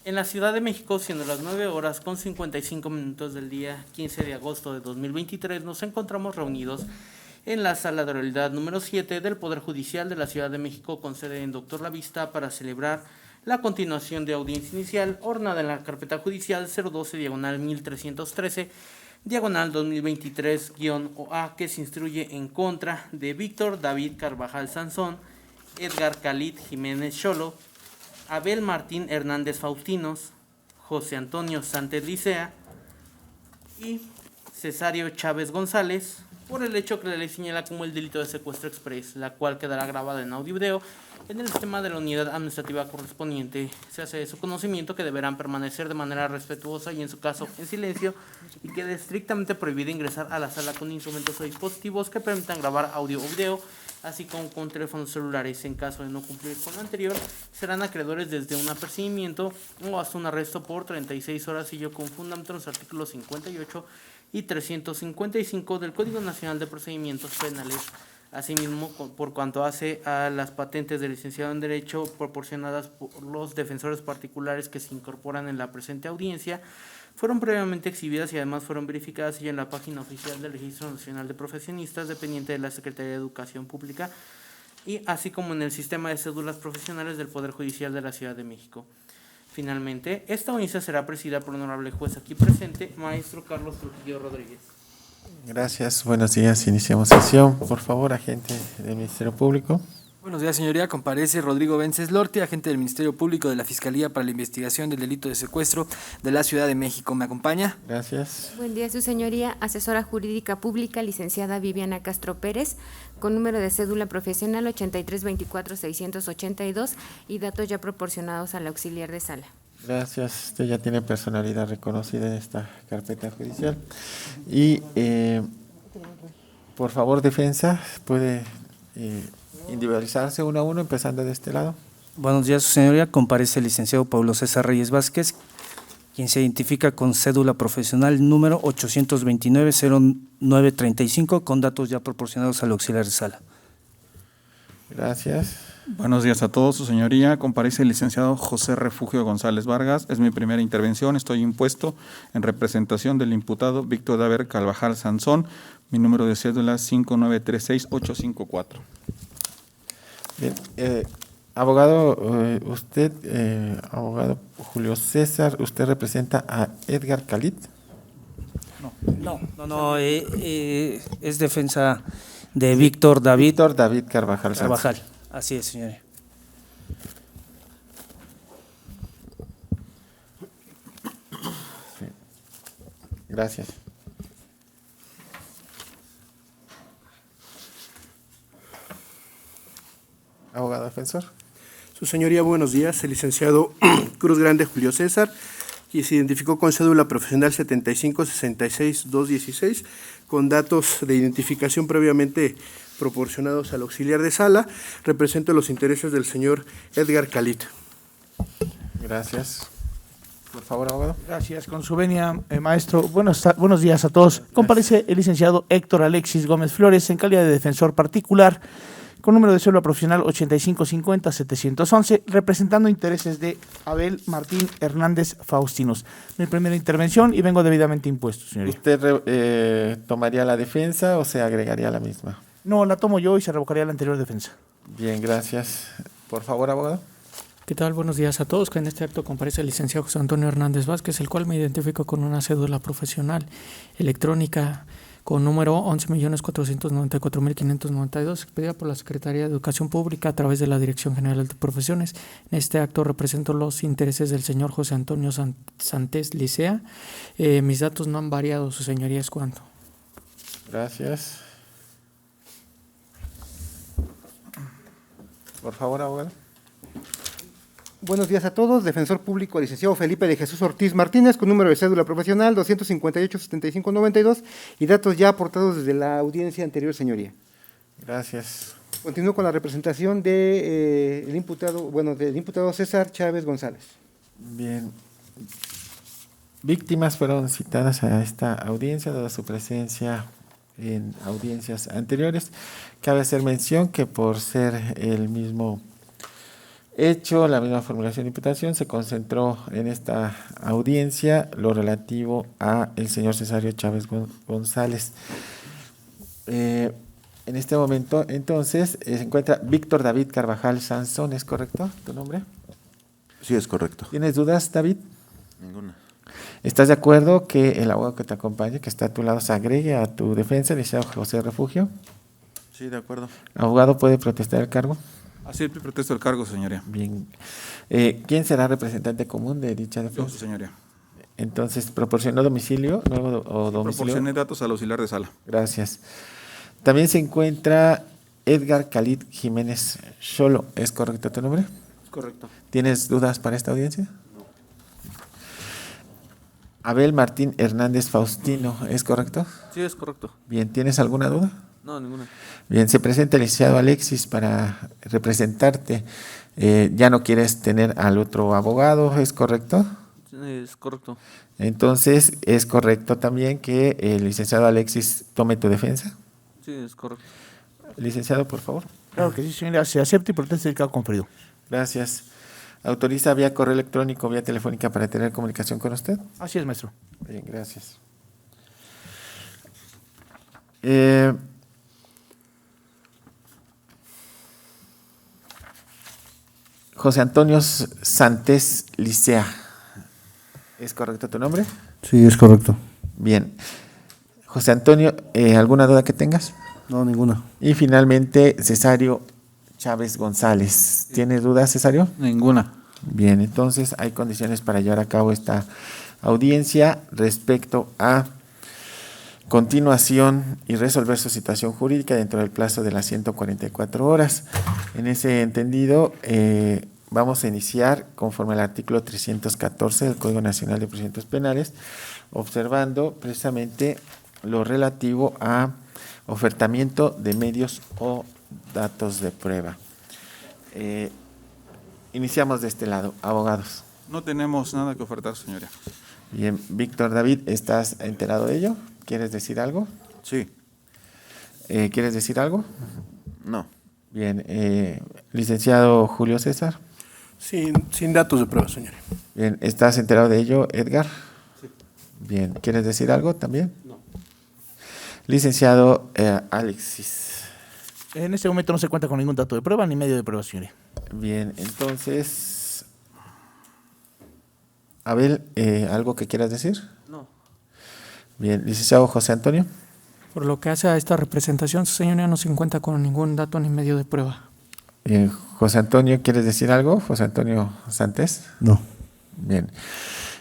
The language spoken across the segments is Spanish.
En la Ciudad de México, siendo las 9 horas con 55 minutos del día 15 de agosto de 2023, nos encontramos reunidos en la Sala de Oralidad número 7 del Poder Judicial de la Ciudad de México con sede en Doctor La Vista para celebrar la continuación de audiencia inicial ordenada en la carpeta judicial 012-1313 diagonal 2023-OA que se instruye en contra de Víctor David Carvajal Sansón, Edgar Khalid Jiménez Xolo, Abel Martín Hernández Faustinos, José Antonio Sánchez Licea y Cesario Chávez González por el hecho que la ley señala como el delito de secuestro express, la cual quedará grabada en audio y video en el sistema de la unidad administrativa correspondiente. Se hace de su conocimiento que deberán permanecer de manera respetuosa y en su caso en silencio y quede estrictamente prohibido ingresar a la sala con instrumentos o dispositivos que permitan grabar audio o video, así como con teléfonos celulares. En caso de no cumplir con lo anterior, serán acreedores desde un apercibimiento o hasta un arresto por 36 horas y yo con fundamento en los artículos 58 y 355 del Código Nacional de Procedimientos Penales. Asimismo, por cuanto hace a las patentes de licenciado en Derecho proporcionadas por los defensores particulares que se incorporan en la presente audiencia, fueron previamente exhibidas y además fueron verificadas en la página oficial del Registro Nacional de Profesionistas dependiente de la Secretaría de Educación Pública y así como en el sistema de cédulas profesionales del Poder Judicial de la Ciudad de México. Finalmente, esta audiencia será presidida por el honorable juez aquí presente, maestro Carlos Trujillo Rodríguez. Gracias, buenos días, iniciamos sesión. Por favor, agente del Ministerio Público. Buenos días, señoría. Comparece Rodrigo Vences Lorti, agente del Ministerio Público de la Fiscalía para la Investigación del Delito de Secuestro de la Ciudad de México. ¿Me acompaña? Gracias. Buen día, su señoría. Asesora Jurídica Pública, licenciada Viviana Castro Pérez, con número de cédula profesional 8324-682 y datos ya proporcionados al auxiliar de sala. Gracias. Usted ya tiene personalidad reconocida en esta carpeta judicial. Y, por favor, defensa, puede individualizarse uno a uno, empezando de este lado. Buenos días, su señoría. Comparece el licenciado Pablo César Reyes Vázquez, quien se identifica con cédula profesional número 829-0935, con datos ya proporcionados al auxiliar de sala. Gracias. Buenos días a todos, su señoría. Comparece el licenciado José Refugio González Vargas. Es mi primera intervención. Estoy impuesto en representación del imputado Víctor David Carvajal Sansón. Mi número de cédula 5936-854. Bien, abogado, abogado Julio César, ¿usted representa a Edgar Khalid? No, es defensa de Víctor David Carvajal Sansón. Carvajal. Así es, señoría. Sí. Gracias. Abogado defensor. Su señoría, buenos días. El licenciado Cruz Grande Julio César, quien se identificó con cédula profesional 75-66-216, con datos de identificación previamente proporcionados al auxiliar de sala. Represento los intereses del señor Edgar Khalid. Gracias. Por favor, abogado. Gracias. Con su venia, maestro. Buenos días a todos. Comparece el licenciado Héctor Alexis Gómez Flores en calidad de defensor particular, con número de cédula profesional 8550-711, representando intereses de Abel Martín Hernández Faustinos. Mi primera intervención y vengo debidamente impuesto, señoría. ¿Usted tomaría la defensa o se agregaría a la misma? No, la tomo yo y se revocaría la anterior defensa. Bien, gracias. Por favor, abogado. ¿Qué tal? Buenos días a todos. En este acto comparece el licenciado José Antonio Hernández Vázquez, el cual me identifico con una cédula profesional electrónica con número 11.494.592, expedida por la Secretaría de Educación Pública a través de la Dirección General de Profesiones. En este acto represento los intereses del señor José Antonio Sánchez Licea. Mis datos no han variado, su señoría, es cuanto. Gracias. Por favor, abogado. Buenos días a todos. Defensor público, licenciado Felipe de Jesús Ortiz Martínez, con número de cédula profesional 258-7592 y datos ya aportados desde la audiencia anterior, señoría. Gracias. Continúo con la representación de, del imputado César Chávez González. Bien. Víctimas fueron citadas a esta audiencia, dada su presencia en audiencias anteriores. Cabe hacer mención que por ser el mismo Hecho la misma formulación de imputación, se concentró en esta audiencia lo relativo a el señor Cesario Chávez González. En este momento, entonces, se encuentra Víctor David Carvajal Sansón, ¿es correcto tu nombre? Sí, es correcto. ¿Tienes dudas, David? Ninguna. ¿Estás de acuerdo que el abogado que te acompañe, que está a tu lado, se agregue a tu defensa, el licenciado José Refugio? Sí, de acuerdo. ¿Abogado puede protestar el cargo? Acepto y protesto el cargo, señoría. Bien. ¿Quién será representante común de dicha defensa? Yo, su señoría. Entonces, ¿proporcionó domicilio nuevo o domicilio? Proporcioné datos al auxiliar de sala. Gracias. También se encuentra Edgar Khalid Jiménez Xolo, ¿es correcto tu nombre? Correcto. ¿Tienes dudas para esta audiencia? No. Abel Martín Hernández Faustino, ¿es correcto? Sí, es correcto. Bien, ¿tienes alguna duda? No, ninguna. Bien, se presenta el licenciado Alexis para representarte. Ya no quieres tener al otro abogado, ¿es correcto? Es correcto. Entonces, ¿es correcto también que el licenciado Alexis tome tu defensa? Sí, es correcto. Licenciado, por favor. Claro que sí, señoría. Se acepta y protesta el cargo conferido. Gracias. ¿Autoriza vía correo electrónico o vía telefónica para tener comunicación con usted? Así es, maestro. Bien, gracias. José Antonio Santés Licea, ¿es correcto tu nombre? Sí, es correcto. Bien. José Antonio, ¿alguna duda que tengas? No, ninguna. Y finalmente, Cesario Chávez González. ¿Tienes dudas, Cesario? Ninguna. Bien, entonces hay condiciones para llevar a cabo esta audiencia respecto a continuación y resolver su situación jurídica dentro del plazo de las 144 horas. En ese entendido, vamos a iniciar conforme al artículo 314 del Código Nacional de Procedimientos Penales, observando precisamente lo relativo a ofertamiento de medios o datos de prueba. Iniciamos de este lado, abogados. No tenemos nada que ofertar, señoría. Bien, Víctor David, ¿estás enterado de ello? ¿Quieres decir algo? Sí. ¿Quieres decir algo? No. Bien, licenciado Julio César. Sin datos de prueba, señoría. Bien, ¿estás enterado de ello, Edgar? Sí. Bien, ¿quieres decir algo también? No. Licenciado Alexis. En este momento no se cuenta con ningún dato de prueba ni medio de prueba, señoría. Bien, entonces, Abel, ¿algo que quieras decir? No. Bien, licenciado José Antonio. Por lo que hace a esta representación, su señoría no se cuenta con ningún dato ni medio de prueba. Bien, José Antonio, ¿quieres decir algo? José Antonio Santés. No. Bien.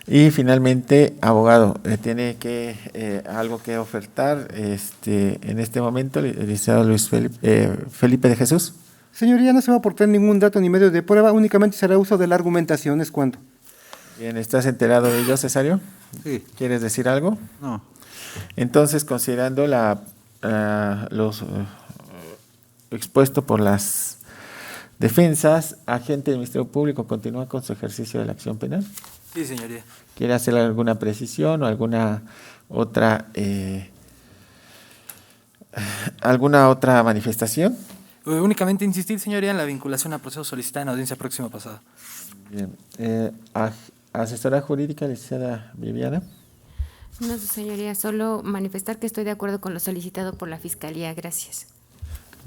Y finalmente, abogado, tiene que algo que ofertar en este momento, el licenciado Luis Felipe de Jesús. Señoría, no se va a aportar ningún dato ni medio de prueba, únicamente será uso de la argumentación, ¿es cuánto? Bien, ¿estás enterado de ello, Cesario? Sí. ¿Quieres decir algo? No. Entonces, considerando los expuesto por las defensas, agente del Ministerio Público continúa con su ejercicio de la acción penal. Sí, señoría. ¿Quiere hacer alguna precisión o alguna otra manifestación? Únicamente insistir, señoría, en la vinculación a proceso solicitada en audiencia próxima pasada. Bien. Asesora jurídica, licenciada Viviana. No, su señoría, solo manifestar que estoy de acuerdo con lo solicitado por la Fiscalía. Gracias.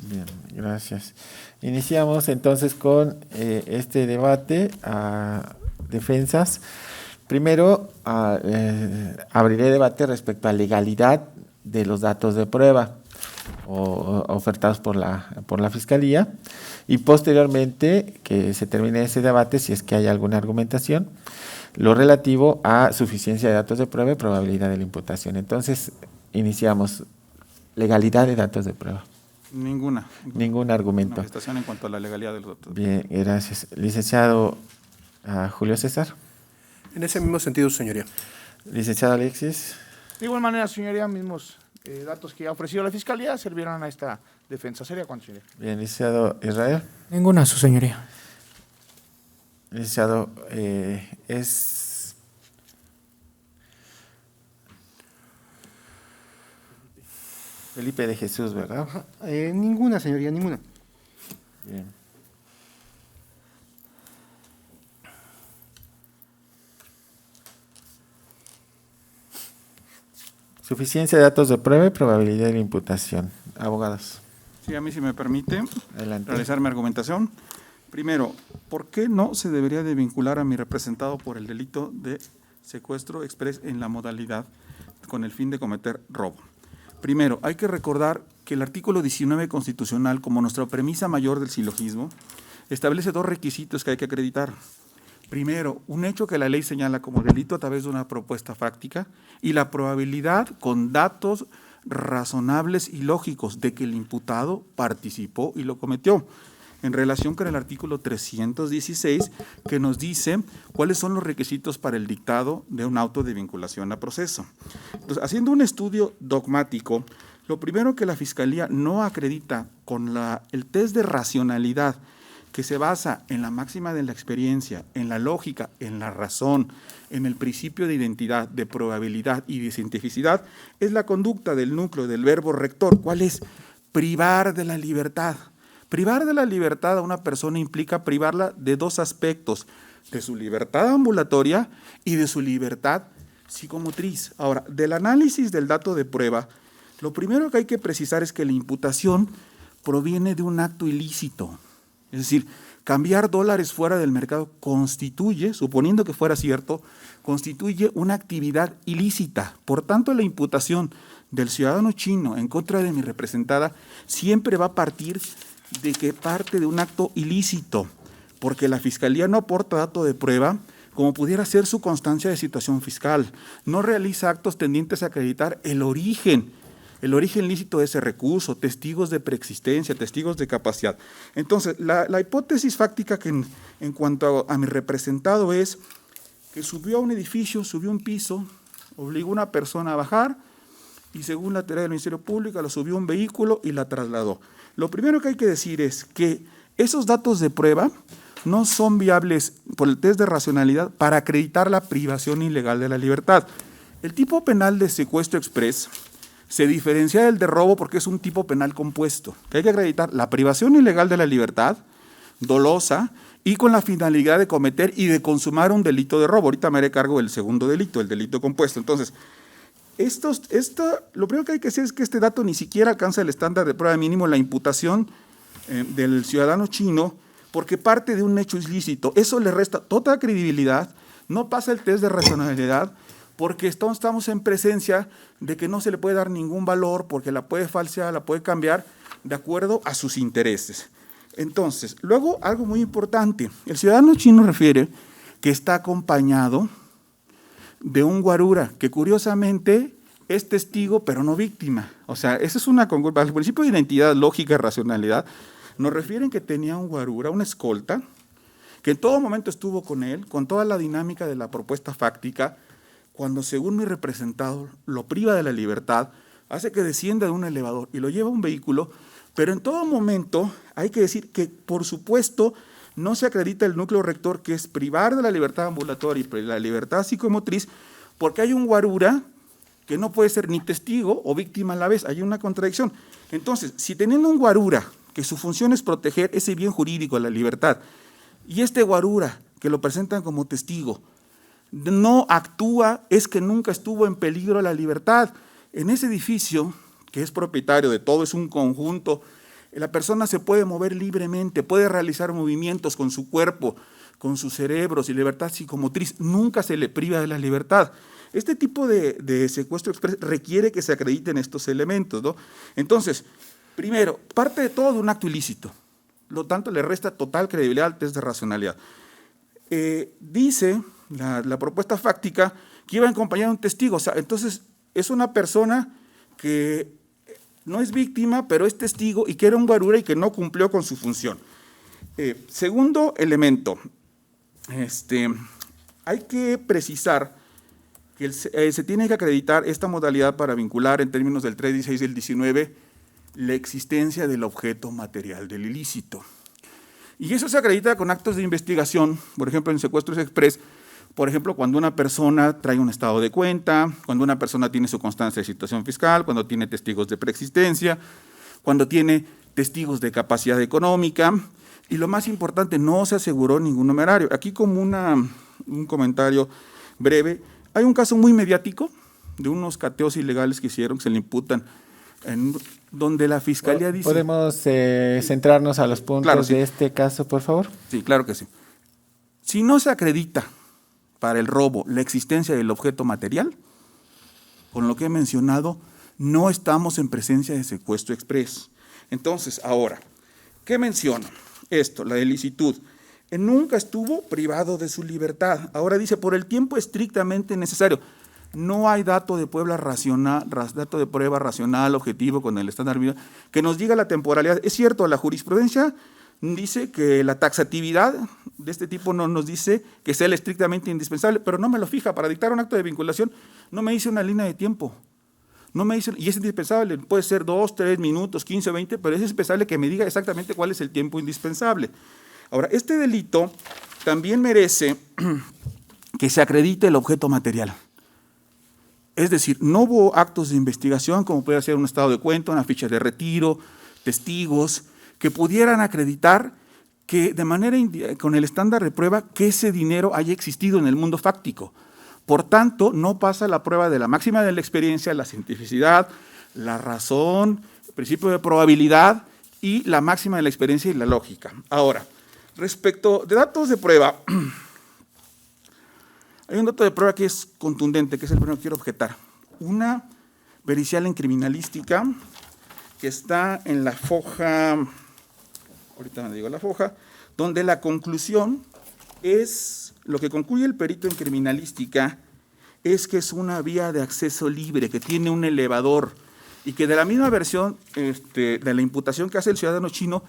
Bien, gracias. Iniciamos entonces con este debate a defensas. Primero, abriré debate respecto a legalidad de los datos de prueba ofertados por la Fiscalía, y posteriormente que se termine ese debate, si es que hay alguna argumentación, lo relativo a suficiencia de datos de prueba y probabilidad de la imputación. Entonces, iniciamos. Legalidad de datos de prueba. Ninguna. Ningún argumento. Manifestación en cuanto a la legalidad de los datos. Bien, gracias. Licenciado Julio César. En ese mismo sentido, señoría. Licenciado Alexis. De igual manera, señoría, mismos datos que ha ofrecido la Fiscalía servirán a esta defensa. ¿Sería cuánto, señoría? Bien, licenciado Israel. Ninguna, su señoría. Licenciado, Felipe de Jesús, ¿verdad? Ninguna, señoría, ninguna. Bien. Suficiencia de datos de prueba y probabilidad de la imputación. Abogados. Sí, a mí si me permite Adelante. realizar mi argumentación. Primero, ¿por qué no se debería de vincular a mi representado por el delito de secuestro exprés en la modalidad con el fin de cometer robo? Primero, hay que recordar que el artículo 19 constitucional, como nuestra premisa mayor del silogismo, establece 2 requisitos que hay que acreditar. Primero, un hecho que la ley señala como delito a través de una propuesta fáctica y la probabilidad con datos razonables y lógicos de que el imputado participó y lo cometió, en relación con el artículo 316, que nos dice cuáles son los requisitos para el dictado de un auto de vinculación a proceso. Entonces, haciendo un estudio dogmático, lo primero que la Fiscalía no acredita con el test de racionalidad, que se basa en la máxima de la experiencia, en la lógica, en la razón, en el principio de identidad, de probabilidad y de cientificidad, es la conducta del núcleo del verbo rector. ¿Cuál es? Privar de la libertad. Privar de la libertad a una persona implica privarla de 2 aspectos, de su libertad ambulatoria y de su libertad psicomotriz. Ahora, del análisis del dato de prueba, lo primero que hay que precisar es que la imputación proviene de un acto ilícito. Es decir, cambiar dólares fuera del mercado constituye, suponiendo que fuera cierto, constituye una actividad ilícita. Por tanto, la imputación del ciudadano chino en contra de mi representada siempre va a partir de que parte de un acto ilícito, porque la Fiscalía no aporta dato de prueba como pudiera ser su constancia de situación fiscal, no realiza actos tendientes a acreditar el origen lícito de ese recurso, testigos de preexistencia, testigos de capacidad. Entonces, la hipótesis fáctica que en cuanto a mi representado es que subió a un edificio, subió un piso, obligó a una persona a bajar y según la teoría del Ministerio Público lo subió a un vehículo y la trasladó. Lo primero que hay que decir es que esos datos de prueba no son viables por el test de racionalidad para acreditar la privación ilegal de la libertad. El tipo penal de secuestro exprés se diferencia del de robo porque es un tipo penal compuesto, que hay que acreditar la privación ilegal de la libertad, dolosa, y con la finalidad de cometer y de consumar un delito de robo. Ahorita me haré cargo del segundo delito, el delito compuesto. Entonces, lo primero que hay que decir es que este dato ni siquiera alcanza el estándar de prueba mínimo en la imputación del ciudadano chino, porque parte de un hecho ilícito. Eso le resta toda credibilidad, no pasa el test de racionalidad, porque estamos en presencia de que no se le puede dar ningún valor, porque la puede falsear, la puede cambiar de acuerdo a sus intereses. Entonces, luego algo muy importante, el ciudadano chino refiere que está acompañado de un guarura, que curiosamente es testigo pero no víctima. O sea, esa es una congruencia. El principio de identidad, lógica y racionalidad nos refieren que tenía un guarura, una escolta, que en todo momento estuvo con él, con toda la dinámica de la propuesta fáctica, cuando según mi representado lo priva de la libertad, hace que descienda de un elevador y lo lleva a un vehículo, pero en todo momento hay que decir que, por supuesto, no se acredita el núcleo rector, que es privar de la libertad ambulatoria y de la libertad psicomotriz, porque hay un guarura que no puede ser ni testigo o víctima a la vez, hay una contradicción. Entonces, si teniendo un guarura, que su función es proteger ese bien jurídico, la libertad, y este guarura, que lo presentan como testigo, no actúa, es que nunca estuvo en peligro la libertad. En ese edificio, que es propietario de todo, es un conjunto, la persona se puede mover libremente, puede realizar movimientos con su cuerpo, con sus cerebros y libertad psicomotriz, nunca se le priva de la libertad. Este tipo de secuestro exprés requiere que se acrediten estos elementos, ¿no? Entonces, primero, parte de todo de un acto ilícito, lo tanto le resta total credibilidad al test de racionalidad. Dice la propuesta fáctica que iba acompañado de un testigo, o sea, entonces es una persona que no es víctima, pero es testigo y que era un guarura y que no cumplió con su función. Segundo elemento, hay que precisar que se tiene que acreditar esta modalidad para vincular en términos del 316 y el 19 la existencia del objeto material del ilícito. Y eso se acredita con actos de investigación, por ejemplo, en secuestros exprés, por ejemplo, cuando una persona trae un estado de cuenta, cuando una persona tiene su constancia de situación fiscal, cuando tiene testigos de preexistencia, cuando tiene testigos de capacidad económica, y lo más importante, no se aseguró ningún numerario. Aquí como un comentario breve, hay un caso muy mediático de unos cateos ilegales que hicieron, que se le imputan, donde la Fiscalía dice... ¿Podemos centrarnos a los puntos Claro, sí. de este caso, por favor? Sí, claro que sí. Si no se acredita para el robo la existencia del objeto material, con lo que he mencionado, no estamos en presencia de secuestro exprés. Entonces, ahora, ¿qué menciono? Esto, la ilicitud. Nunca estuvo privado de su libertad. Ahora dice, por el tiempo estrictamente necesario. No hay dato de prueba racional, objetivo con el estándar que nos diga la temporalidad. Es cierto, la jurisprudencia dice que la taxatividad de este tipo no nos dice que sea el estrictamente indispensable, pero no me lo fija. Para dictar un acto de vinculación no me dice una línea de tiempo. No me dice, y es indispensable, puede ser 2, 3 minutos, 15, 20, pero es indispensable que me diga exactamente cuál es el tiempo indispensable. Ahora, este delito también merece que se acredite el objeto material. Es decir, no hubo actos de investigación, como puede ser un estado de cuenta, una ficha de retiro, testigos, que pudieran acreditar que de manera con el estándar de prueba que ese dinero haya existido en el mundo fáctico. Por tanto, no pasa la prueba de la máxima de la experiencia, la cientificidad, la razón, el principio de probabilidad y la máxima de la experiencia y la lógica. Ahora, respecto de datos de prueba, hay un dato de prueba que es contundente, que es el primero que quiero objetar. Una pericial en criminalística que está en la foja, ahorita me digo la foja, donde la conclusión es, lo que concluye el perito en criminalística es que es una vía de acceso libre, que tiene un elevador, y que de la misma versión de la imputación que hace el ciudadano chino,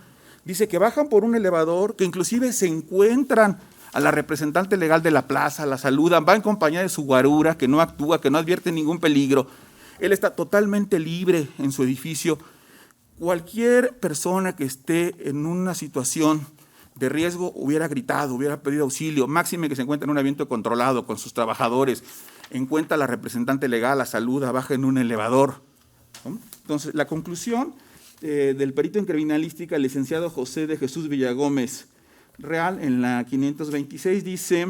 dice que bajan por un elevador, que inclusive se encuentran a la representante legal de la plaza, la saludan, va en compañía de su guarura, que no actúa, que no advierte ningún peligro. Él está totalmente libre en su edificio. Cualquier persona que esté en una situación de riesgo hubiera gritado, hubiera pedido auxilio, máxime que se encuentra en un ambiente controlado con sus trabajadores, encuentra a la representante legal, la saluda, baja en un elevador, ¿no? Entonces, la conclusión del perito en criminalística, el licenciado José de Jesús Villagómez Real, en la 526, dice,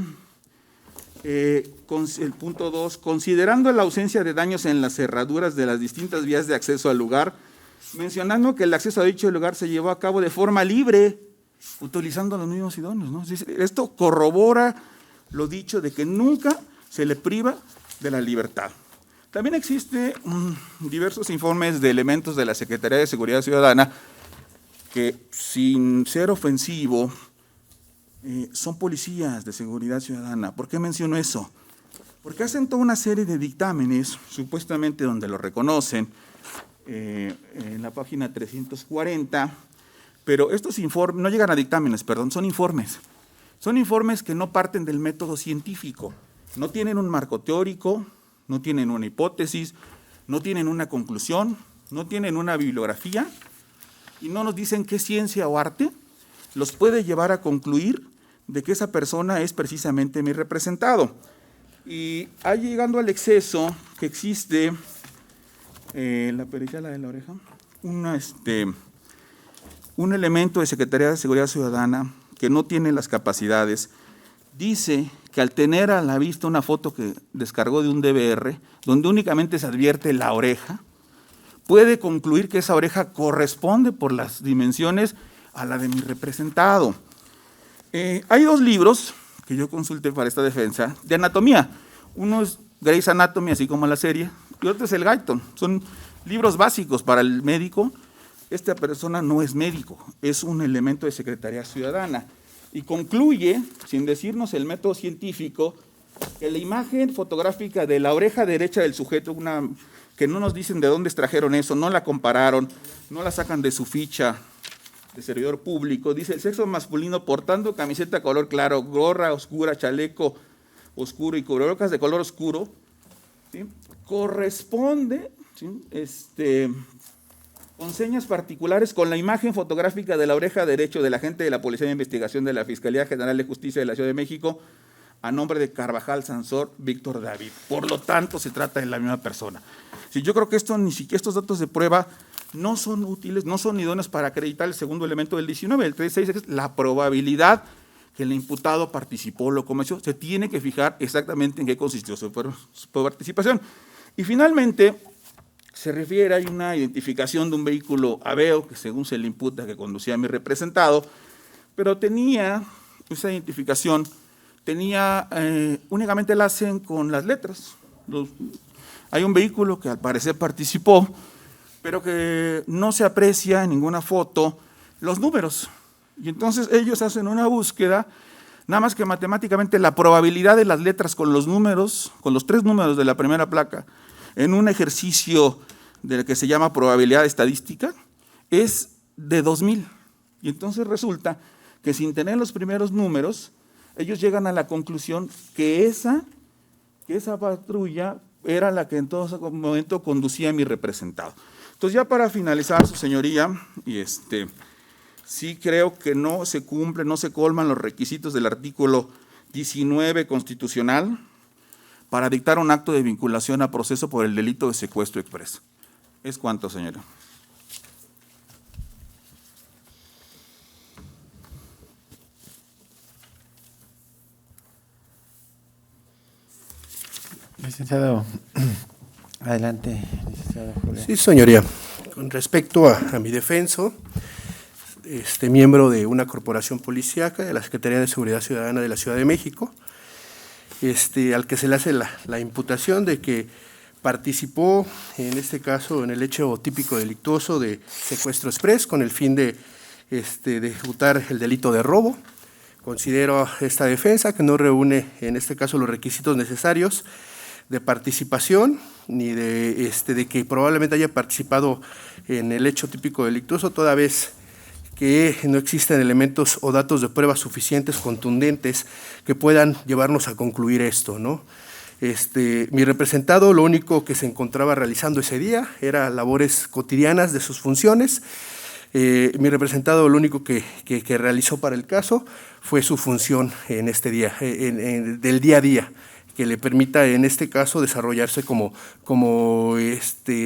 el punto 2, considerando la ausencia de daños en las cerraduras de las distintas vías de acceso al lugar, mencionando que el acceso a dicho lugar se llevó a cabo de forma libre, utilizando los mismos idóneos, ¿no? Esto corrobora lo dicho de que nunca se le priva de la libertad. También existen diversos informes de elementos de la Secretaría de Seguridad Ciudadana que, sin ser ofensivo, son policías de seguridad ciudadana. ¿Por qué menciono eso? Porque hacen toda una serie de dictámenes, supuestamente donde lo reconocen, en la página 340, pero estos informes, no llegan a dictámenes, perdón, son informes. Son informes que no parten del método científico, no tienen un marco teórico, no tienen una hipótesis, no tienen una conclusión, no tienen una bibliografía y no nos dicen qué ciencia o arte los puede llevar a concluir de que esa persona es precisamente mi representado. Y ahí llegando al exceso que existe, la pericial de la oreja, un elemento de Secretaría de Seguridad Ciudadana que no tiene las capacidades, dice que al tener a la vista una foto que descargó de un DVR, donde únicamente se advierte la oreja, puede concluir que esa oreja corresponde por las dimensiones a la de mi representado. Hay dos libros que yo consulté para esta defensa de anatomía. Uno es Grey's Anatomy, así como la serie, y otro es el Guyton. Son libros básicos para el médico. Esta persona no es médico, es un elemento de Secretaría Ciudadana. Y concluye, sin decirnos el método científico, que la imagen fotográfica de la oreja derecha del sujeto, que no nos dicen de dónde extrajeron eso, no la compararon, no la sacan de su ficha de servidor público, dice el sexo masculino portando camiseta color claro, gorra oscura, chaleco oscuro y cubrebocas de color oscuro, ¿sí? Corresponde, ¿sí? Con señas particulares con la imagen fotográfica de la oreja derecha del agente de la Policía de Investigación de la Fiscalía General de Justicia de la Ciudad de México, a nombre de Carvajal Sansor Víctor David. Por lo tanto, se trata de la misma persona. Sí, yo creo que ni siquiera estos datos de prueba no son útiles, no son idóneos para acreditar el segundo elemento del 19. El 36 es la probabilidad que el imputado participó, lo cometió. Se tiene que fijar exactamente en qué consistió su participación. Y finalmente, se refiere a una identificación de un vehículo Aveo, que según se le imputa que conducía a mi representado, pero tenía, esa identificación, únicamente la hacen con las letras. Hay un vehículo que al parecer participó, pero que no se aprecia en ninguna foto los números. Y entonces ellos hacen una búsqueda, nada más que matemáticamente la probabilidad de las letras con los números, con los 3 números de la primera placa, en un ejercicio de que se llama probabilidad estadística, es de 2000. Y entonces resulta que sin tener los primeros números, ellos llegan a la conclusión que esa patrulla era la que en todo ese momento conducía a mi representado. Entonces, ya para finalizar, su señoría, sí creo que no se cumplen, no se colman los requisitos del artículo 19 constitucional para dictar un acto de vinculación a proceso por el delito de secuestro expreso. ¿Es cuánto, señora? Licenciado, adelante, licenciado Julio. Sí, señoría. Con respecto a mi defenso, miembro de una corporación policíaca de la Secretaría de Seguridad Ciudadana de la Ciudad de México, al que se le hace la imputación de que participó, en este caso, en el hecho típico delictuoso de secuestro exprés con el fin de ejecutar el delito de robo. Considero esta defensa que no reúne, en este caso, los requisitos necesarios de participación, ni de que probablemente haya participado en el hecho típico delictuoso, toda vez que no existen elementos o datos de prueba suficientes, contundentes, que puedan llevarnos a concluir esto, ¿no? Mi representado lo único que se encontraba realizando ese día era labores cotidianas de sus funciones. Mi representado lo único que realizó para el caso fue su función en este día, del día a día, que le permita en este caso desarrollarse como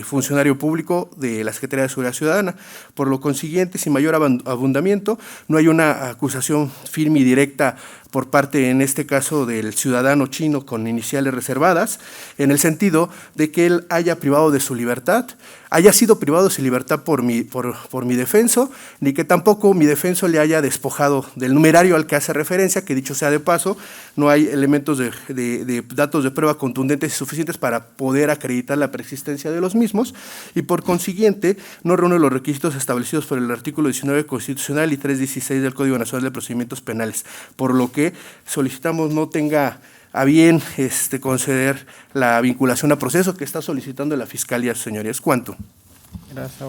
funcionario público de la Secretaría de Seguridad Ciudadana. Por lo consiguiente, sin mayor abundamiento, no hay una acusación firme y directa por parte, en este caso, del ciudadano chino con iniciales reservadas, en el sentido de que él haya privado de su libertad, haya sido privado de su libertad por mi defenso, ni que tampoco mi defenso le haya despojado del numerario al que hace referencia, que dicho sea de paso, no hay elementos de datos de prueba contundentes y suficientes para poder acreditar la persistencia de los mismos, y por consiguiente no reúne los requisitos establecidos por el artículo 19 constitucional y 316 del Código Nacional de Procedimientos Penales, por lo que solicitamos no tenga a bien conceder la vinculación a proceso que está solicitando la Fiscalía, señorías. ¿Cuánto? Gracias.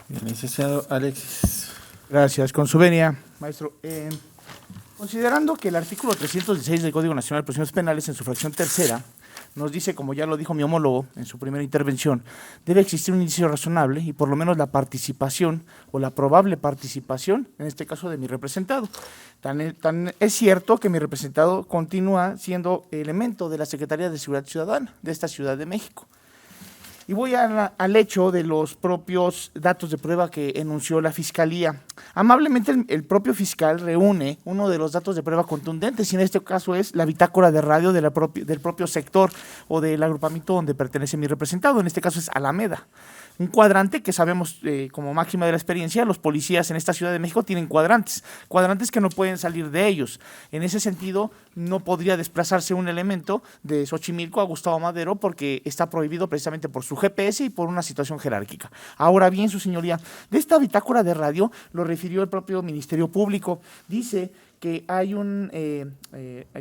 Bien, licenciado Alexis. Gracias. Con su venia, maestro. Considerando que el artículo 316 del Código Nacional de Procedimientos Penales, en su fracción tercera, nos dice, como ya lo dijo mi homólogo en su primera intervención, debe existir un indicio razonable y por lo menos la participación o la probable participación, en este caso de mi representado. Tan es cierto que mi representado continúa siendo elemento de la Secretaría de Seguridad Ciudadana de esta Ciudad de México. Y voy al hecho de los propios datos de prueba que enunció la Fiscalía. Amablemente el propio fiscal reúne uno de los datos de prueba contundentes, y en este caso es la bitácora de radio del propio sector o del agrupamiento donde pertenece mi representado, en este caso es Alameda. Un cuadrante que sabemos, como máxima de la experiencia, los policías en esta Ciudad de México tienen cuadrantes que no pueden salir de ellos. En ese sentido, no podría desplazarse un elemento de Xochimilco a Gustavo Madero porque está prohibido precisamente por su GPS y por una situación jerárquica. Ahora bien, su señoría, de esta bitácora de radio lo refirió el propio Ministerio Público. Dice que hay un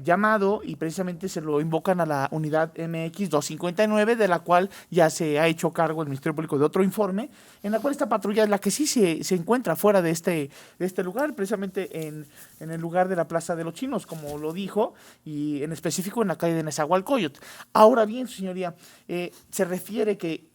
llamado y precisamente se lo invocan a la unidad MX 259, de la cual ya se ha hecho cargo el Ministerio Público de otro informe, en la cual esta patrulla es la que sí se encuentra fuera de este lugar, precisamente en el lugar de la Plaza de los Chinos, como lo dijo, y en específico en la calle de Nezahualcóyotl. Ahora bien, su señoría, se refiere que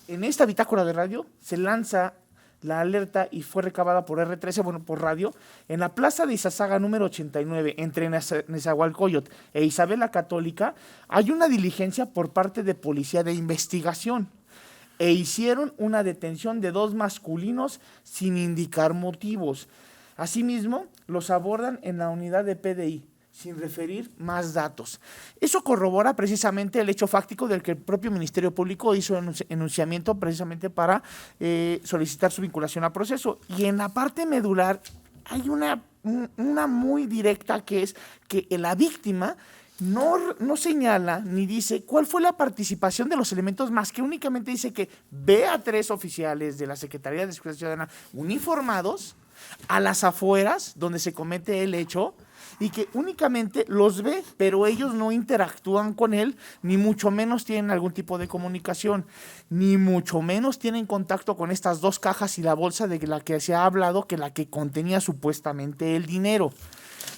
en esta bitácora de radio se lanza la alerta y fue recabada por R13, por radio, en la plaza de Izazaga número 89, entre Nezahualcóyotl e Isabel la Católica, hay una diligencia por parte de Policía de Investigación. e hicieron una detención de 2 masculinos sin indicar motivos. Asimismo, los abordan en la unidad de PDI, sin referir más datos. Eso corrobora precisamente el hecho fáctico del que el propio Ministerio Público hizo enunciamiento precisamente para solicitar su vinculación a proceso. Y en la parte medular hay una muy directa, que es que la víctima no señala ni dice cuál fue la participación de los elementos, más que únicamente dice que ve a 3 oficiales de la Secretaría de Seguridad Ciudadana uniformados a las afueras donde se comete el hecho, y que únicamente los ve, pero ellos no interactúan con él, ni mucho menos tienen algún tipo de comunicación, ni mucho menos tienen contacto con estas 2 cajas y la bolsa de la que se ha hablado, que la que contenía supuestamente el dinero.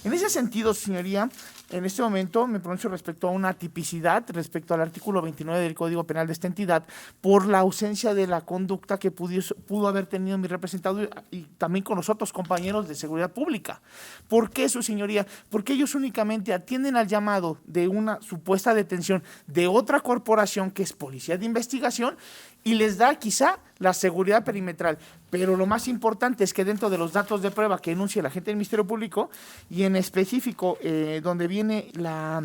En ese sentido, señoría, en este momento me pronuncio respecto a una tipicidad, respecto al artículo 29 del Código Penal de esta entidad, por la ausencia de la conducta que pudo haber tenido mi representado y también con los otros compañeros de seguridad pública. ¿Por qué, su señoría? Porque ellos únicamente atienden al llamado de una supuesta detención de otra corporación, que es Policía de Investigación, y les da quizá la seguridad perimetral. Pero lo más importante es que dentro de los datos de prueba que enuncia la gente del Ministerio Público, y en específico donde viene la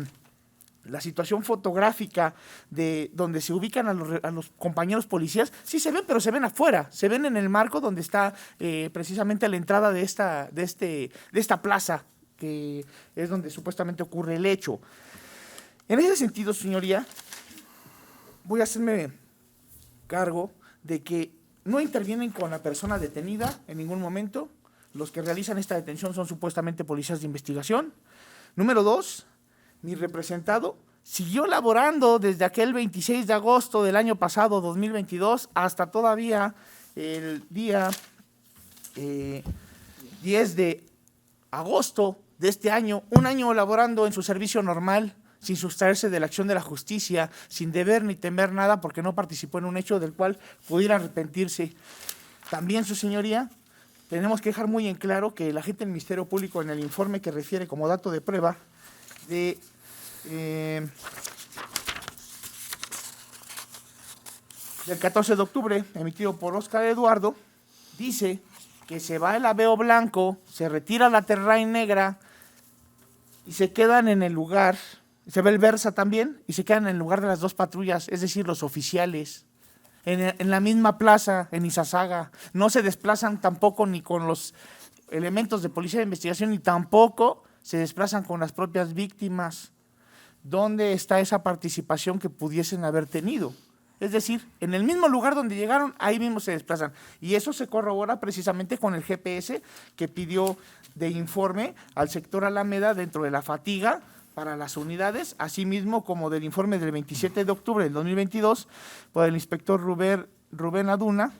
situación fotográfica de donde se ubican a los compañeros policías, sí se ven, pero se ven afuera, se ven en el marco donde está precisamente la entrada de esta plaza, que es donde supuestamente ocurre el hecho. En ese sentido, señoría, voy a hacerme cargo de que no intervienen con la persona detenida en ningún momento. Los que realizan esta detención son supuestamente policías de investigación. Número 2, mi representado siguió laborando desde aquel 26 de agosto del año pasado, 2022, hasta todavía el día 10 de agosto de este año, un año laborando en su servicio normal, sin sustraerse de la acción de la justicia, sin deber ni temer nada, porque no participó en un hecho del cual pudiera arrepentirse. También, su señoría, tenemos que dejar muy en claro que la gente del Ministerio Público, en el informe que refiere como dato de prueba del 14 de octubre, emitido por Óscar Eduardo, dice que se va el Aveo blanco, se retira la Terrain negra y se quedan en el lugar. Se ve el Versa también, y se quedan en el lugar de las 2 patrullas, es decir, los oficiales, en la misma plaza, en Izazaga. No se desplazan tampoco ni con los elementos de Policía de Investigación, ni tampoco se desplazan con las propias víctimas. ¿Dónde está esa participación que pudiesen haber tenido? Es decir, en el mismo lugar donde llegaron, ahí mismo se desplazan. Y eso se corrobora precisamente con el GPS que pidió de informe al sector Alameda dentro de la fatiga para las unidades, asimismo como del informe del 27 de octubre del 2022 por el inspector Rubén Aduna,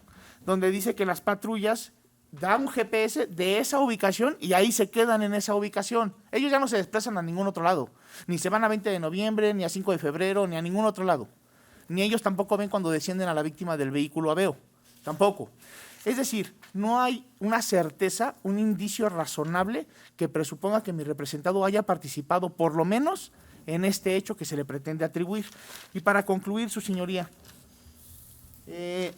donde dice que las patrullas dan un GPS de esa ubicación y ahí se quedan en esa ubicación. Ellos ya no se desplazan a ningún otro lado, ni se van a 20 de noviembre, ni a 5 de febrero, ni a ningún otro lado. Ni ellos tampoco ven cuando descienden a la víctima del vehículo Aveo, tampoco. Es decir, no hay una certeza, un indicio razonable que presuponga que mi representado haya participado por lo menos en este hecho que se le pretende atribuir. Y para concluir, su señoría, en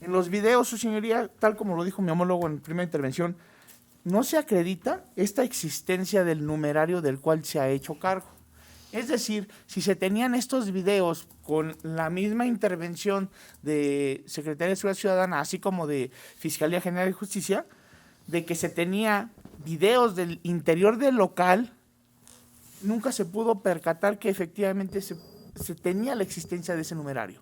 los videos, su señoría, tal como lo dijo mi homólogo en primera intervención, no se acredita esta existencia del numerario del cual se ha hecho cargo. Es decir, si se tenían estos videos con la misma intervención de Secretaría de Seguridad Ciudadana, así como de Fiscalía General de Justicia, de que se tenía videos del interior del local, nunca se pudo percatar que efectivamente se tenía la existencia de ese numerario.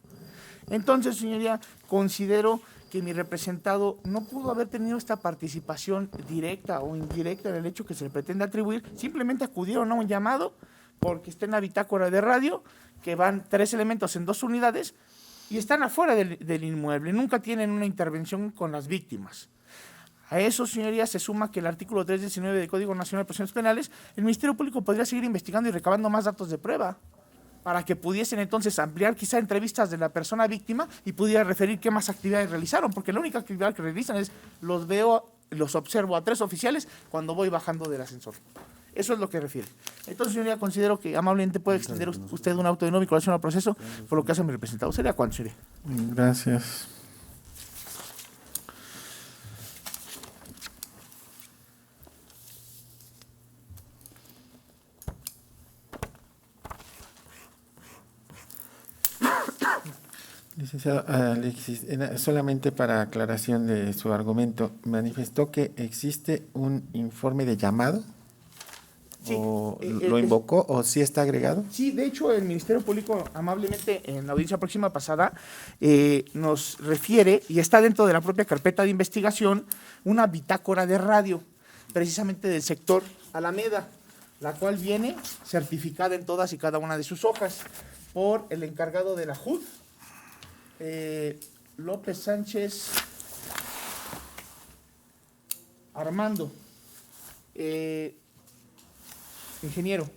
Entonces, señoría, considero que mi representado no pudo haber tenido esta participación directa o indirecta en el hecho que se le pretende atribuir. Simplemente acudieron a un llamado porque está en la bitácora de radio, que van 3 elementos en 2 unidades y están afuera del inmueble. Nunca tienen una intervención con las víctimas. A eso, señorías, se suma que el artículo 319 del Código Nacional de Procedimientos Penales, el Ministerio Público podría seguir investigando y recabando más datos de prueba para que pudiesen entonces ampliar quizá entrevistas de la persona víctima y pudiera referir qué más actividades realizaron, porque la única actividad que realizan es los observo a 3 oficiales cuando voy bajando del ascensor. Eso es lo que refiere. Entonces, señoría, considero que amablemente puede extender usted un auto de no vinculación al proceso por lo que hace mi representado. ¿Sería cuánto, señoría? Gracias. Licenciado Alexis, solamente para aclaración de su argumento, ¿manifestó que existe un informe de llamado? Sí, ¿O lo invocó o sí está agregado? Sí, de hecho el Ministerio Público amablemente en la audiencia próxima pasada nos refiere, y está dentro de la propia carpeta de investigación, una bitácora de radio, precisamente del sector Alameda, la cual viene certificada en todas y cada una de sus hojas por el encargado de la JUD, López Sánchez Armando, ingeniero.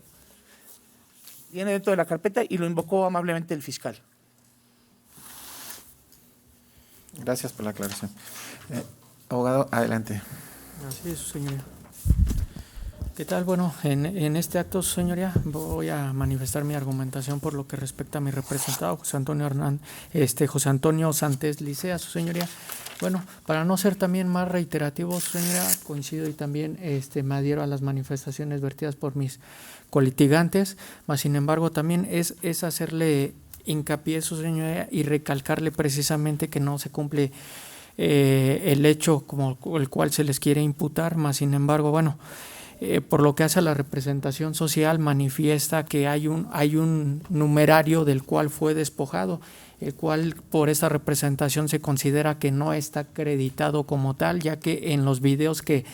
Viene dentro de la carpeta y lo invocó amablemente el fiscal. Gracias por la aclaración. Abogado, adelante. Así es, señoría. ¿Qué tal? Bueno, en este acto, señoría, voy a manifestar mi argumentación por lo que respecta a mi representado, José Antonio Santés Licea, su señoría. Bueno, para no ser también más reiterativo, su señoría, coincido y también me adhiero a las manifestaciones vertidas por mis colitigantes, mas sin embargo también es hacerle hincapié, su señoría, y recalcarle precisamente que no se cumple el hecho como el cual se les quiere imputar, mas sin embargo, bueno, por lo que hace a la representación social, manifiesta que hay un numerario del cual fue despojado, el cual por esta representación se considera que no está acreditado como tal, ya que en los videos que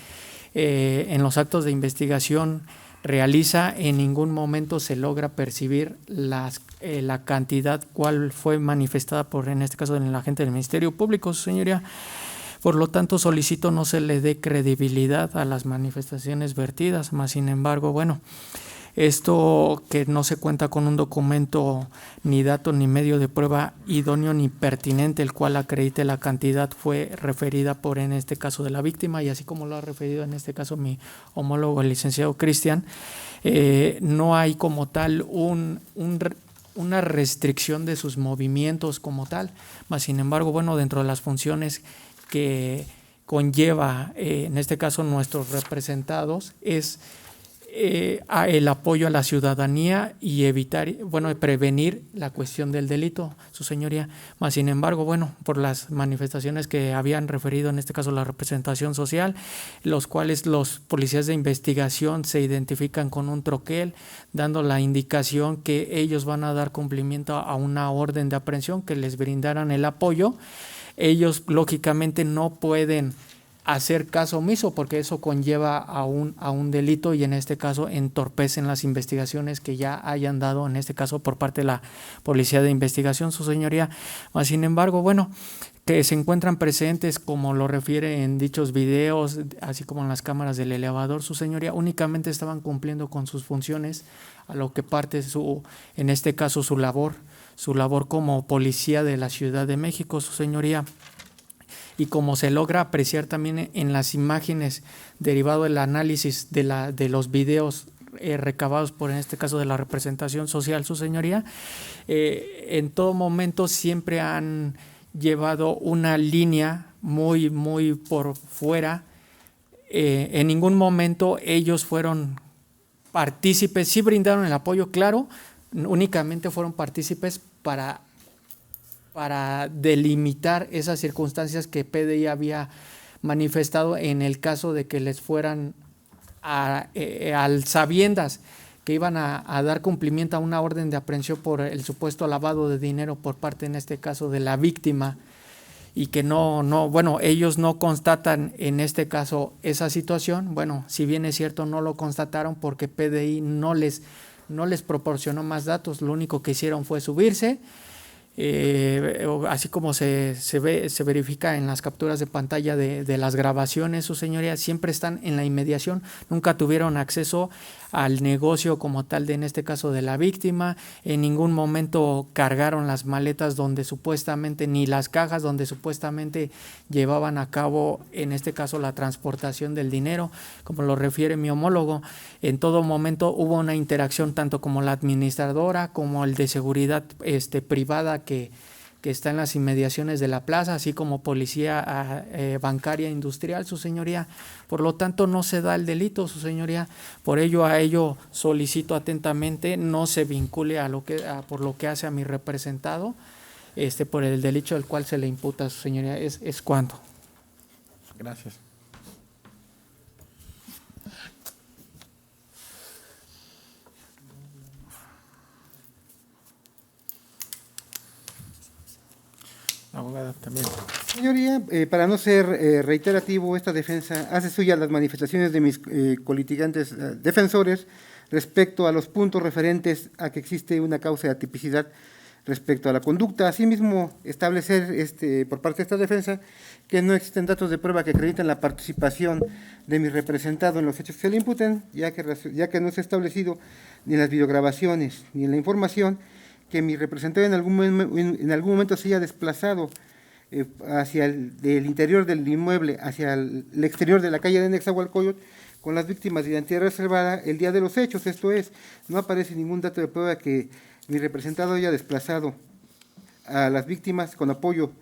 en los actos de investigación realiza, en ningún momento se logra percibir la cantidad cual fue manifestada por, en este caso, el agente del Ministerio Público, su señoría. Por lo tanto, solicito no se le dé credibilidad a las manifestaciones vertidas, más sin embargo, bueno, esto que no se cuenta con un documento, ni dato, ni medio de prueba idóneo ni pertinente, el cual acredite la cantidad, fue referida por, en este caso, de la víctima, y así como lo ha referido en este caso mi homólogo, el licenciado Cristian, no hay como tal una restricción de sus movimientos como tal, más sin embargo, bueno, dentro de las funciones que conlleva, en este caso, nuestros representados, es el apoyo a la ciudadanía y evitar, bueno, prevenir la cuestión del delito, su señoría. Mas, sin embargo, bueno, por las manifestaciones que habían referido, en este caso la representación social, los cuales los policías de investigación se identifican con un troquel, dando la indicación que ellos van a dar cumplimiento a una orden de aprehensión, que les brindaran el apoyo. Ellos lógicamente no pueden hacer caso omiso porque eso conlleva a un delito, y en este caso entorpecen las investigaciones que ya hayan dado, en este caso por parte de la Policía de Investigación, su señoría. Mas, sin embargo, bueno, que se encuentran presentes, como lo refiere en dichos videos, así como en las cámaras del elevador, su señoría, únicamente estaban cumpliendo con sus funciones, a lo que parte en este caso su labor como policía de la Ciudad de México, su señoría. Y como se logra apreciar también en las imágenes derivado del análisis de los videos recabados por, en este caso, de la representación social, su señoría, en todo momento siempre han llevado una línea muy, muy por fuera. En ningún momento ellos fueron partícipes, sí brindaron el apoyo, claro, únicamente fueron partícipes para delimitar esas circunstancias que PDI había manifestado en el caso de que les fueran al sabiendas que iban a dar cumplimiento a una orden de aprehensión por el supuesto lavado de dinero por parte, en este caso, de la víctima, y que bueno, ellos no constatan en este caso esa situación. Bueno, si bien es cierto, no lo constataron porque PDI no les proporcionó más datos, lo único que hicieron fue subirse, así como se verifica en las capturas de pantalla de las grabaciones, su señoría, siempre están en la inmediación, nunca tuvieron acceso al negocio como tal, en este caso de la víctima, en ningún momento cargaron las maletas donde supuestamente, ni las cajas donde supuestamente llevaban a cabo, en este caso, la transportación del dinero, como lo refiere mi homólogo. En todo momento hubo una interacción tanto como la administradora como el de seguridad privada que está en las inmediaciones de la plaza, así como policía bancaria industrial, su señoría. Por lo tanto, no se da el delito, su señoría. Por ello, a ello solicito atentamente no se vincule por lo que hace a mi representado, por el delito del cual se le imputa, su señoría. Es cuanto. Gracias. Abogada, también. Señoría, para no ser reiterativo, esta defensa hace suya las manifestaciones de mis colitigantes defensores respecto a los puntos referentes a que existe una causa de atipicidad respecto a la conducta. Asimismo, establecer por parte de esta defensa que no existen datos de prueba que acrediten la participación de mi representado en los hechos que se le imputen, ya que no se ha establecido ni en las videograbaciones ni en la información que mi representado en algún momento se haya desplazado hacia del interior del inmueble hacia el exterior de la calle de Nezahualcóyotl con las víctimas de identidad reservada el día de los hechos. Esto es, no aparece ningún dato de prueba que mi representado haya desplazado a las víctimas con apoyo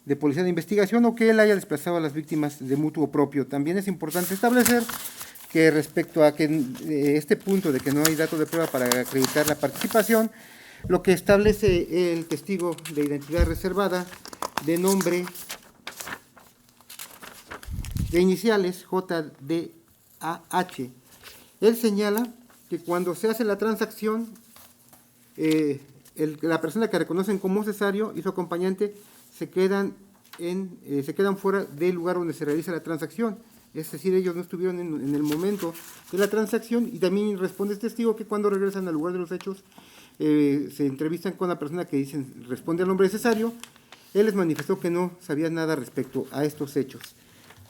de policía de investigación o que él haya desplazado a las víctimas de mutuo propio. También es importante establecer que respecto a que este punto de que no hay datos de prueba para acreditar la participación, lo que establece el testigo de identidad reservada de nombre de iniciales JDAH, él señala que cuando se hace la transacción, la persona que reconocen como cesario y su acompañante se quedan fuera del lugar donde se realiza la transacción. Es decir, ellos no estuvieron en el momento de la transacción, y también responde este testigo que cuando regresan al lugar de los hechos se entrevistan con la persona que responde al nombre de cesario. Él les manifestó que no sabía nada respecto a estos hechos.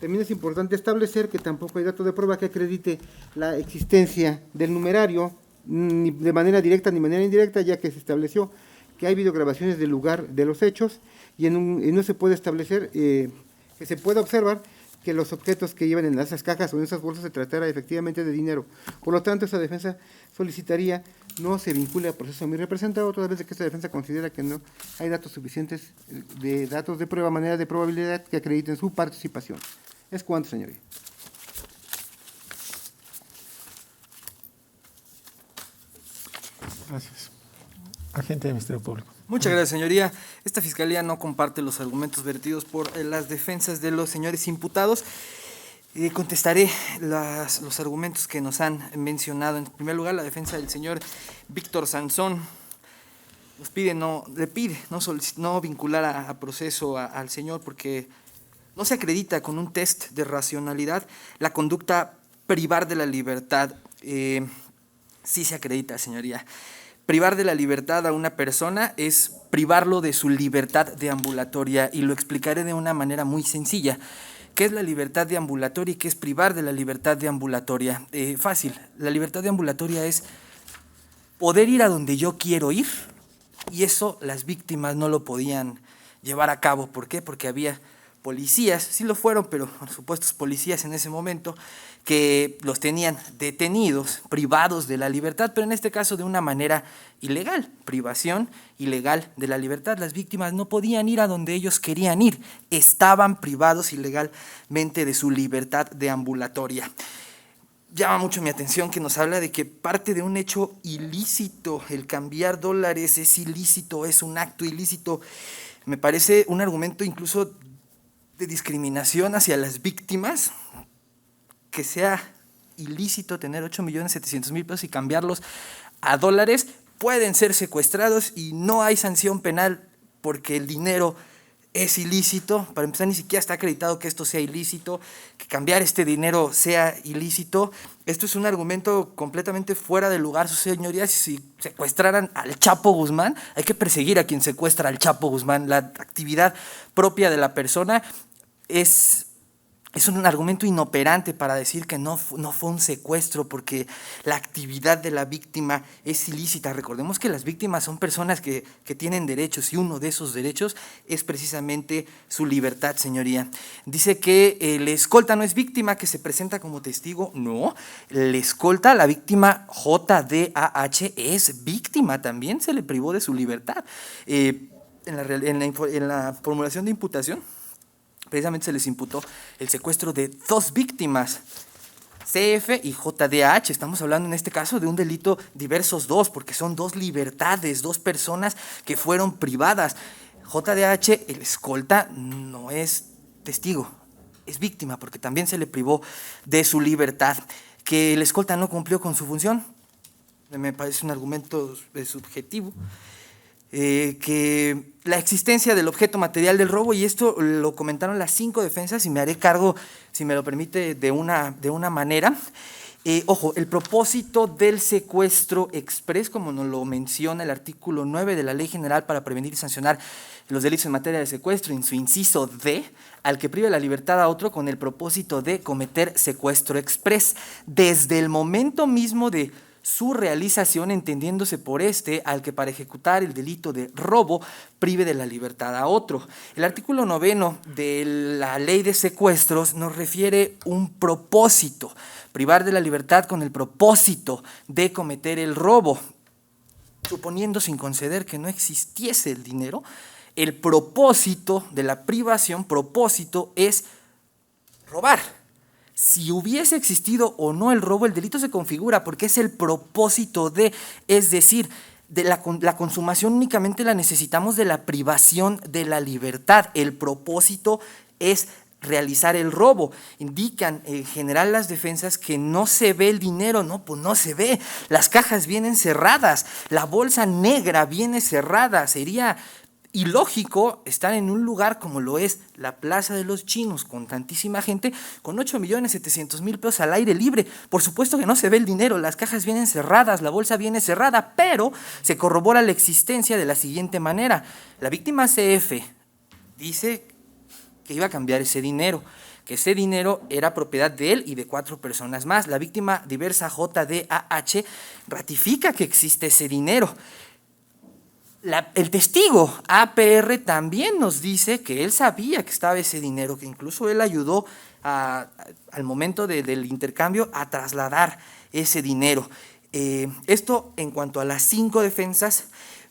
También es importante establecer que tampoco hay dato de prueba que acredite la existencia del numerario, ni de manera directa ni de manera indirecta, ya que se estableció que hay videograbaciones del lugar de los hechos y no se puede establecer, que se pueda observar que los objetos que llevan en esas cajas o en esas bolsas se tratara efectivamente de dinero. Por lo tanto, esta defensa solicitaría no se vincule al proceso a mi representado, toda vez de que esta defensa considera que no hay datos suficientes de datos de prueba, manera de probabilidad que acrediten su participación. Es cuanto, señoría. Gracias. Agente del Ministerio Público. Muchas gracias, señoría. Esta fiscalía no comparte los argumentos vertidos por las defensas de los señores imputados. Contestaré los argumentos que nos han mencionado. En primer lugar, la defensa del señor Víctor Sansón le pide no vincular a proceso al señor porque no se acredita con un test de racionalidad la conducta privar de la libertad. Sí se acredita, señoría. Privar de la libertad a una persona es privarlo de su libertad deambulatoria, y lo explicaré de una manera muy sencilla. ¿Qué es la libertad deambulatoria y qué es privar de la libertad deambulatoria? Fácil, la libertad deambulatoria es poder ir a donde yo quiero ir, y eso las víctimas no lo podían llevar a cabo. ¿Por qué? Porque había policías, sí lo fueron, pero por supuesto policías en ese momento, que los tenían detenidos, privados de la libertad, pero en este caso de una manera ilegal, privación ilegal de la libertad. Las víctimas no podían ir a donde ellos querían ir, estaban privados ilegalmente de su libertad deambulatoria. Llama mucho mi atención que nos habla de que parte de un hecho ilícito, el cambiar dólares es ilícito, es un acto ilícito. Me parece un argumento incluso de discriminación hacia las víctimas, que sea ilícito tener 8.700.000 pesos y cambiarlos a dólares. Pueden ser secuestrados y no hay sanción penal porque el dinero es ilícito. Para empezar, ni siquiera está acreditado que esto sea ilícito, que cambiar este dinero sea ilícito. Esto es un argumento completamente fuera de lugar, sus señorías. Si secuestraran al Chapo Guzmán, hay que perseguir a quien secuestra al Chapo Guzmán. La actividad propia de la persona es un argumento inoperante para decir que no fue un secuestro, porque la actividad de la víctima es ilícita. Recordemos que las víctimas son personas que tienen derechos, y uno de esos derechos es precisamente su libertad, señoría. Dice que el escolta no es víctima, que se presenta como testigo. No, el escolta, la víctima JDAH, es víctima, también se le privó de su libertad. En la formulación de imputación, precisamente se les imputó el secuestro de 2 víctimas, CF y JDH. Estamos hablando en este caso de un delito diversos 2, porque son 2 libertades, 2 personas que fueron privadas. JDH, el escolta, no es testigo, es víctima, porque también se le privó de su libertad. Que el escolta no cumplió con su función, me parece un argumento subjetivo. Que la existencia del objeto material del robo, y esto lo comentaron las 5 defensas, y me haré cargo, si me lo permite, de una manera. Ojo, el propósito del secuestro exprés, como nos lo menciona el artículo 9 de la Ley General para prevenir y sancionar los delitos en materia de secuestro, en su inciso D, al que prive la libertad a otro con el propósito de cometer secuestro exprés, desde el momento mismo de su realización, entendiéndose por al que para ejecutar el delito de robo prive de la libertad a otro. El artículo 9 de la Ley de Secuestros nos refiere un propósito, privar de la libertad con el propósito de cometer el robo, suponiendo, sin conceder que no existiese el dinero. El propósito de la privación, propósito, es robar. Si hubiese existido o no el robo, el delito se configura porque es el propósito de, es decir, de la consumación únicamente la necesitamos de la privación de la libertad. El propósito es realizar el robo. Indican en general las defensas que no se ve el dinero. No, pues no se ve. Las cajas vienen cerradas, la bolsa negra viene cerrada. Sería ilógico estar en un lugar como lo es la Plaza de los Chinos, con tantísima gente, con 8.700.000 pesos al aire libre. Por supuesto que no se ve el dinero, las cajas vienen cerradas, la bolsa viene cerrada, pero se corrobora la existencia de la siguiente manera. La víctima CF dice que iba a cambiar ese dinero, que ese dinero era propiedad de él y de 4 personas más. La víctima diversa JDAH ratifica que existe ese dinero. El testigo APR también nos dice que él sabía que estaba ese dinero, que incluso él ayudó al momento del intercambio a trasladar ese dinero. Esto en cuanto a las 5 defensas.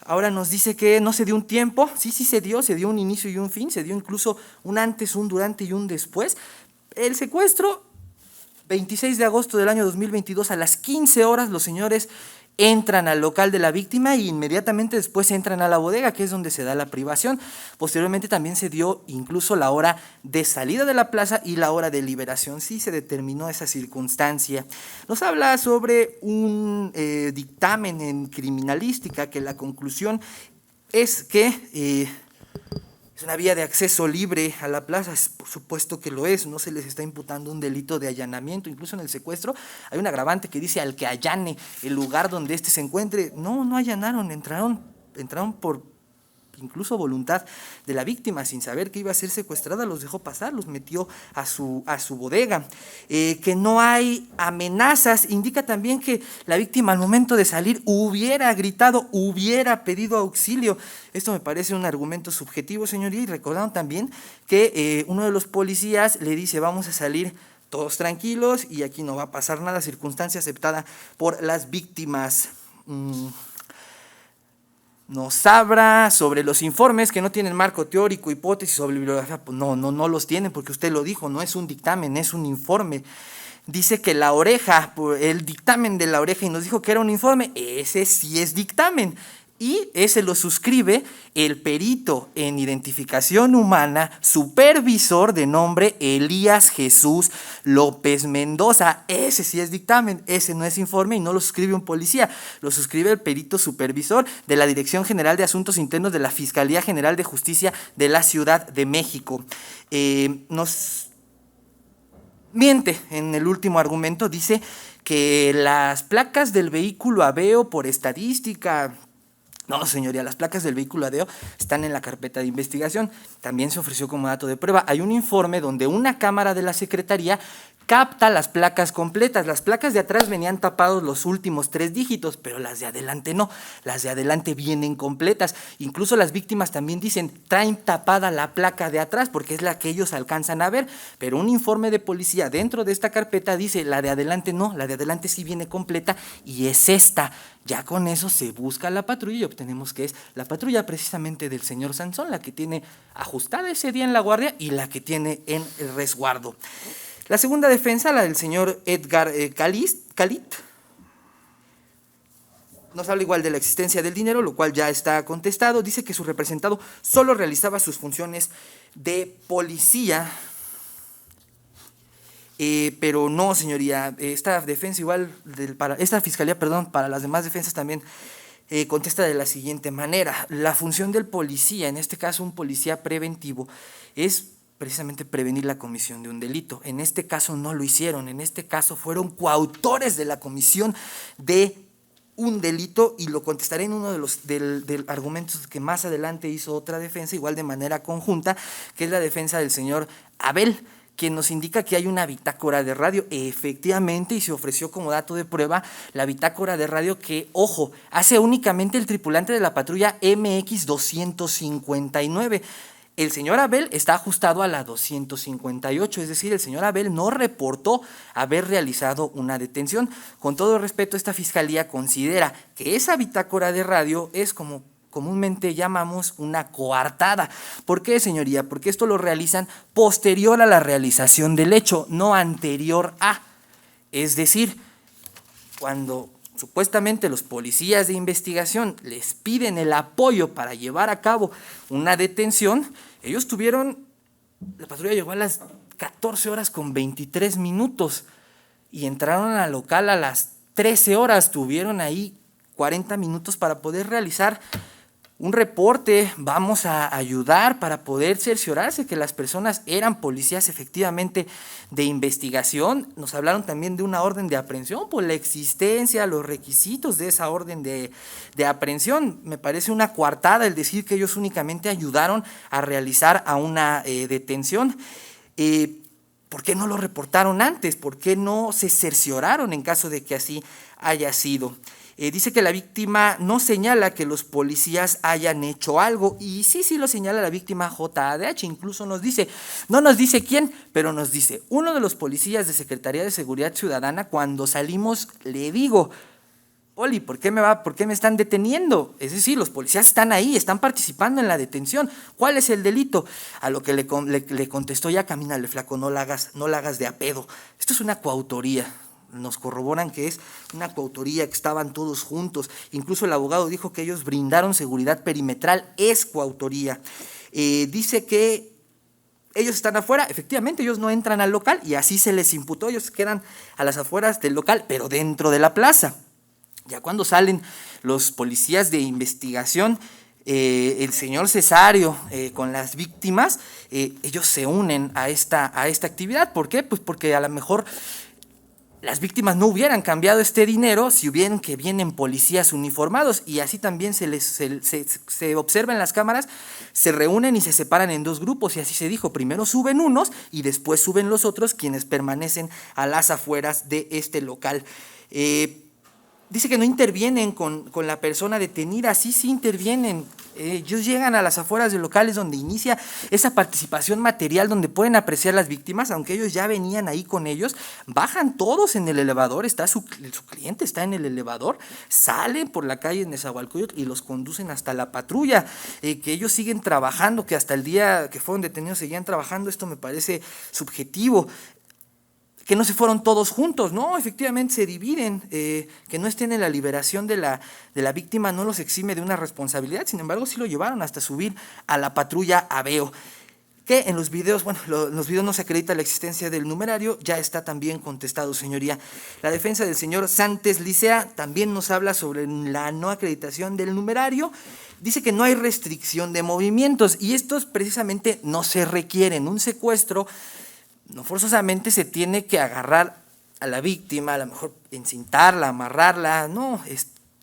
Ahora nos dice que no se dio un tiempo. Sí se dio un inicio y un fin, se dio incluso un antes, un durante y un después. El secuestro, 26 de agosto del año 2022, a las 15 horas, los señores entran al local de la víctima e inmediatamente después entran a la bodega, que es donde se da la privación. Posteriormente también se dio incluso la hora de salida de la plaza y la hora de liberación. Sí se determinó esa circunstancia. Nos habla sobre un dictamen en criminalística, que la conclusión es que es una vía de acceso libre a la plaza. Por supuesto que lo es, no se les está imputando un delito de allanamiento. Incluso en el secuestro hay un agravante que dice al que allane el lugar donde éste se encuentre. No allanaron, entraron por incluso voluntad de la víctima, sin saber que iba a ser secuestrada, los dejó pasar, los metió a su bodega. Que no hay amenazas, indica también que la víctima al momento de salir hubiera gritado, hubiera pedido auxilio. Esto me parece un argumento subjetivo, señoría, y recordaron también que uno de los policías le dice: vamos a salir todos tranquilos y aquí no va a pasar nada, circunstancia aceptada por las víctimas. Nos habla sobre los informes que no tienen marco teórico, hipótesis o bibliografía. Pues no los tienen, porque usted lo dijo, no es un dictamen, es un informe. Dice que la oreja, el dictamen de la oreja, y nos dijo que era un informe. Ese sí es dictamen. y ese lo suscribe el perito en identificación humana, supervisor de nombre Elías Jesús López Mendoza. Ese sí es dictamen, ese no es informe y no lo suscribe un policía, lo suscribe el perito supervisor de la Dirección General de Asuntos Internos de la Fiscalía General de Justicia de la Ciudad de México. Nos miente en el último argumento, dice que las placas del vehículo Aveo por estadística. No, señoría, las placas del vehículo Aveo están en la carpeta de investigación. También se ofreció como dato de prueba. Hay un informe donde una cámara de la Secretaría capta las placas completas. Las placas de atrás venían tapados los últimos 3 dígitos, pero las de adelante no. Las de adelante vienen completas. Incluso las víctimas también dicen, traen tapada la placa de atrás porque es la que ellos alcanzan a ver, pero un informe de policía dentro de esta carpeta dice, la de adelante no, la de adelante sí viene completa y es esta. Ya con eso se busca la patrulla y obtenemos que es la patrulla precisamente del señor Sansón, la que tiene ajustada ese día en la guardia y la que tiene en el resguardo. La segunda defensa, la del señor Edgar Calit, nos habla igual de la existencia del dinero, lo cual ya está contestado. Dice que su representado solo realizaba sus funciones de policía. Pero no, señoría, esta defensa igual, esta fiscalía, perdón, para las demás defensas también contesta de la siguiente manera. La función del policía, en este caso un policía preventivo, es precisamente prevenir la comisión de un delito. En este caso no lo hicieron, en este caso fueron coautores de la comisión de un delito y lo contestaré en uno de los del argumentos que más adelante hizo otra defensa, igual de manera conjunta, que es la defensa del señor Abel, quien nos indica que hay una bitácora de radio, efectivamente, y se ofreció como dato de prueba la bitácora de radio que, ojo, hace únicamente el tripulante de la patrulla MX 259. El señor Abel está ajustado a la 258, es decir, el señor Abel no reportó haber realizado una detención. Con todo respeto, esta fiscalía considera que esa bitácora de radio es como comúnmente llamamos una coartada. ¿Por qué, señoría? Porque esto lo realizan posterior a la realización del hecho, no anterior a. Es decir, cuando supuestamente los policías de investigación les piden el apoyo para llevar a cabo una detención, ellos la patrulla llegó a las 14 horas con 23 minutos y entraron al local a las 13 horas, tuvieron ahí 40 minutos para poder realizar un reporte. Vamos a ayudar para poder cerciorarse que las personas eran policías efectivamente de investigación. Nos hablaron también de una orden de aprehensión por la existencia, los requisitos de esa orden de aprehensión. Me parece una coartada el decir que ellos únicamente ayudaron a realizar a una detención. ¿Por qué no lo reportaron antes? ¿Por qué no se cercioraron en caso de que así haya sido? Dice que la víctima no señala que los policías hayan hecho algo, y sí lo señala la víctima JADH, incluso nos dice, no nos dice quién, pero nos dice, uno de los policías de Secretaría de Seguridad Ciudadana, cuando salimos le digo, Oli, ¿por qué me están deteniendo? Es decir, los policías están ahí, están participando en la detención, ¿cuál es el delito? A lo que le contestó, ya camínale flaco, no la hagas de a pedo, esto es una coautoría. Nos corroboran que es una coautoría, que estaban todos juntos. Incluso el abogado dijo que ellos brindaron seguridad perimetral, es coautoría. Dice que ellos están afuera, efectivamente ellos no entran al local y así se les imputó, ellos quedan a las afueras del local, pero dentro de la plaza. Ya cuando salen los policías de investigación, el señor Cesario con las víctimas, ellos se unen a esta actividad. ¿Por qué? Pues porque a lo mejor las víctimas no hubieran cambiado este dinero si hubieran que vienen policías uniformados, y así también se observa en las cámaras, se reúnen y se separan en 2 grupos, y así se dijo, primero suben unos y después suben los otros, quienes permanecen a las afueras de este local. Dice que no intervienen con la persona detenida, sí intervienen. Ellos llegan a las afueras de locales donde inicia esa participación material, donde pueden apreciar las víctimas, aunque ellos ya venían ahí con ellos, bajan todos en el elevador, su cliente está en el elevador, salen por la calle de Nezahualcóyotl y los conducen hasta la patrulla, que ellos siguen trabajando, que hasta el día que fueron detenidos seguían trabajando. Esto me parece subjetivo. que no se fueron todos juntos, no, efectivamente se dividen, que no estén en la liberación de la víctima no los exime de una responsabilidad, sin embargo sí lo llevaron hasta subir a la patrulla Aveo, que en los videos, bueno, en los videos no se acredita la existencia del numerario, ya está también contestado, señoría. La defensa del señor Santés Licea también nos habla sobre la no acreditación del numerario. Dice que no hay restricción de movimientos y estos precisamente no se requieren. Un secuestro no forzosamente se tiene que agarrar a la víctima, a lo mejor encintarla, amarrarla, no,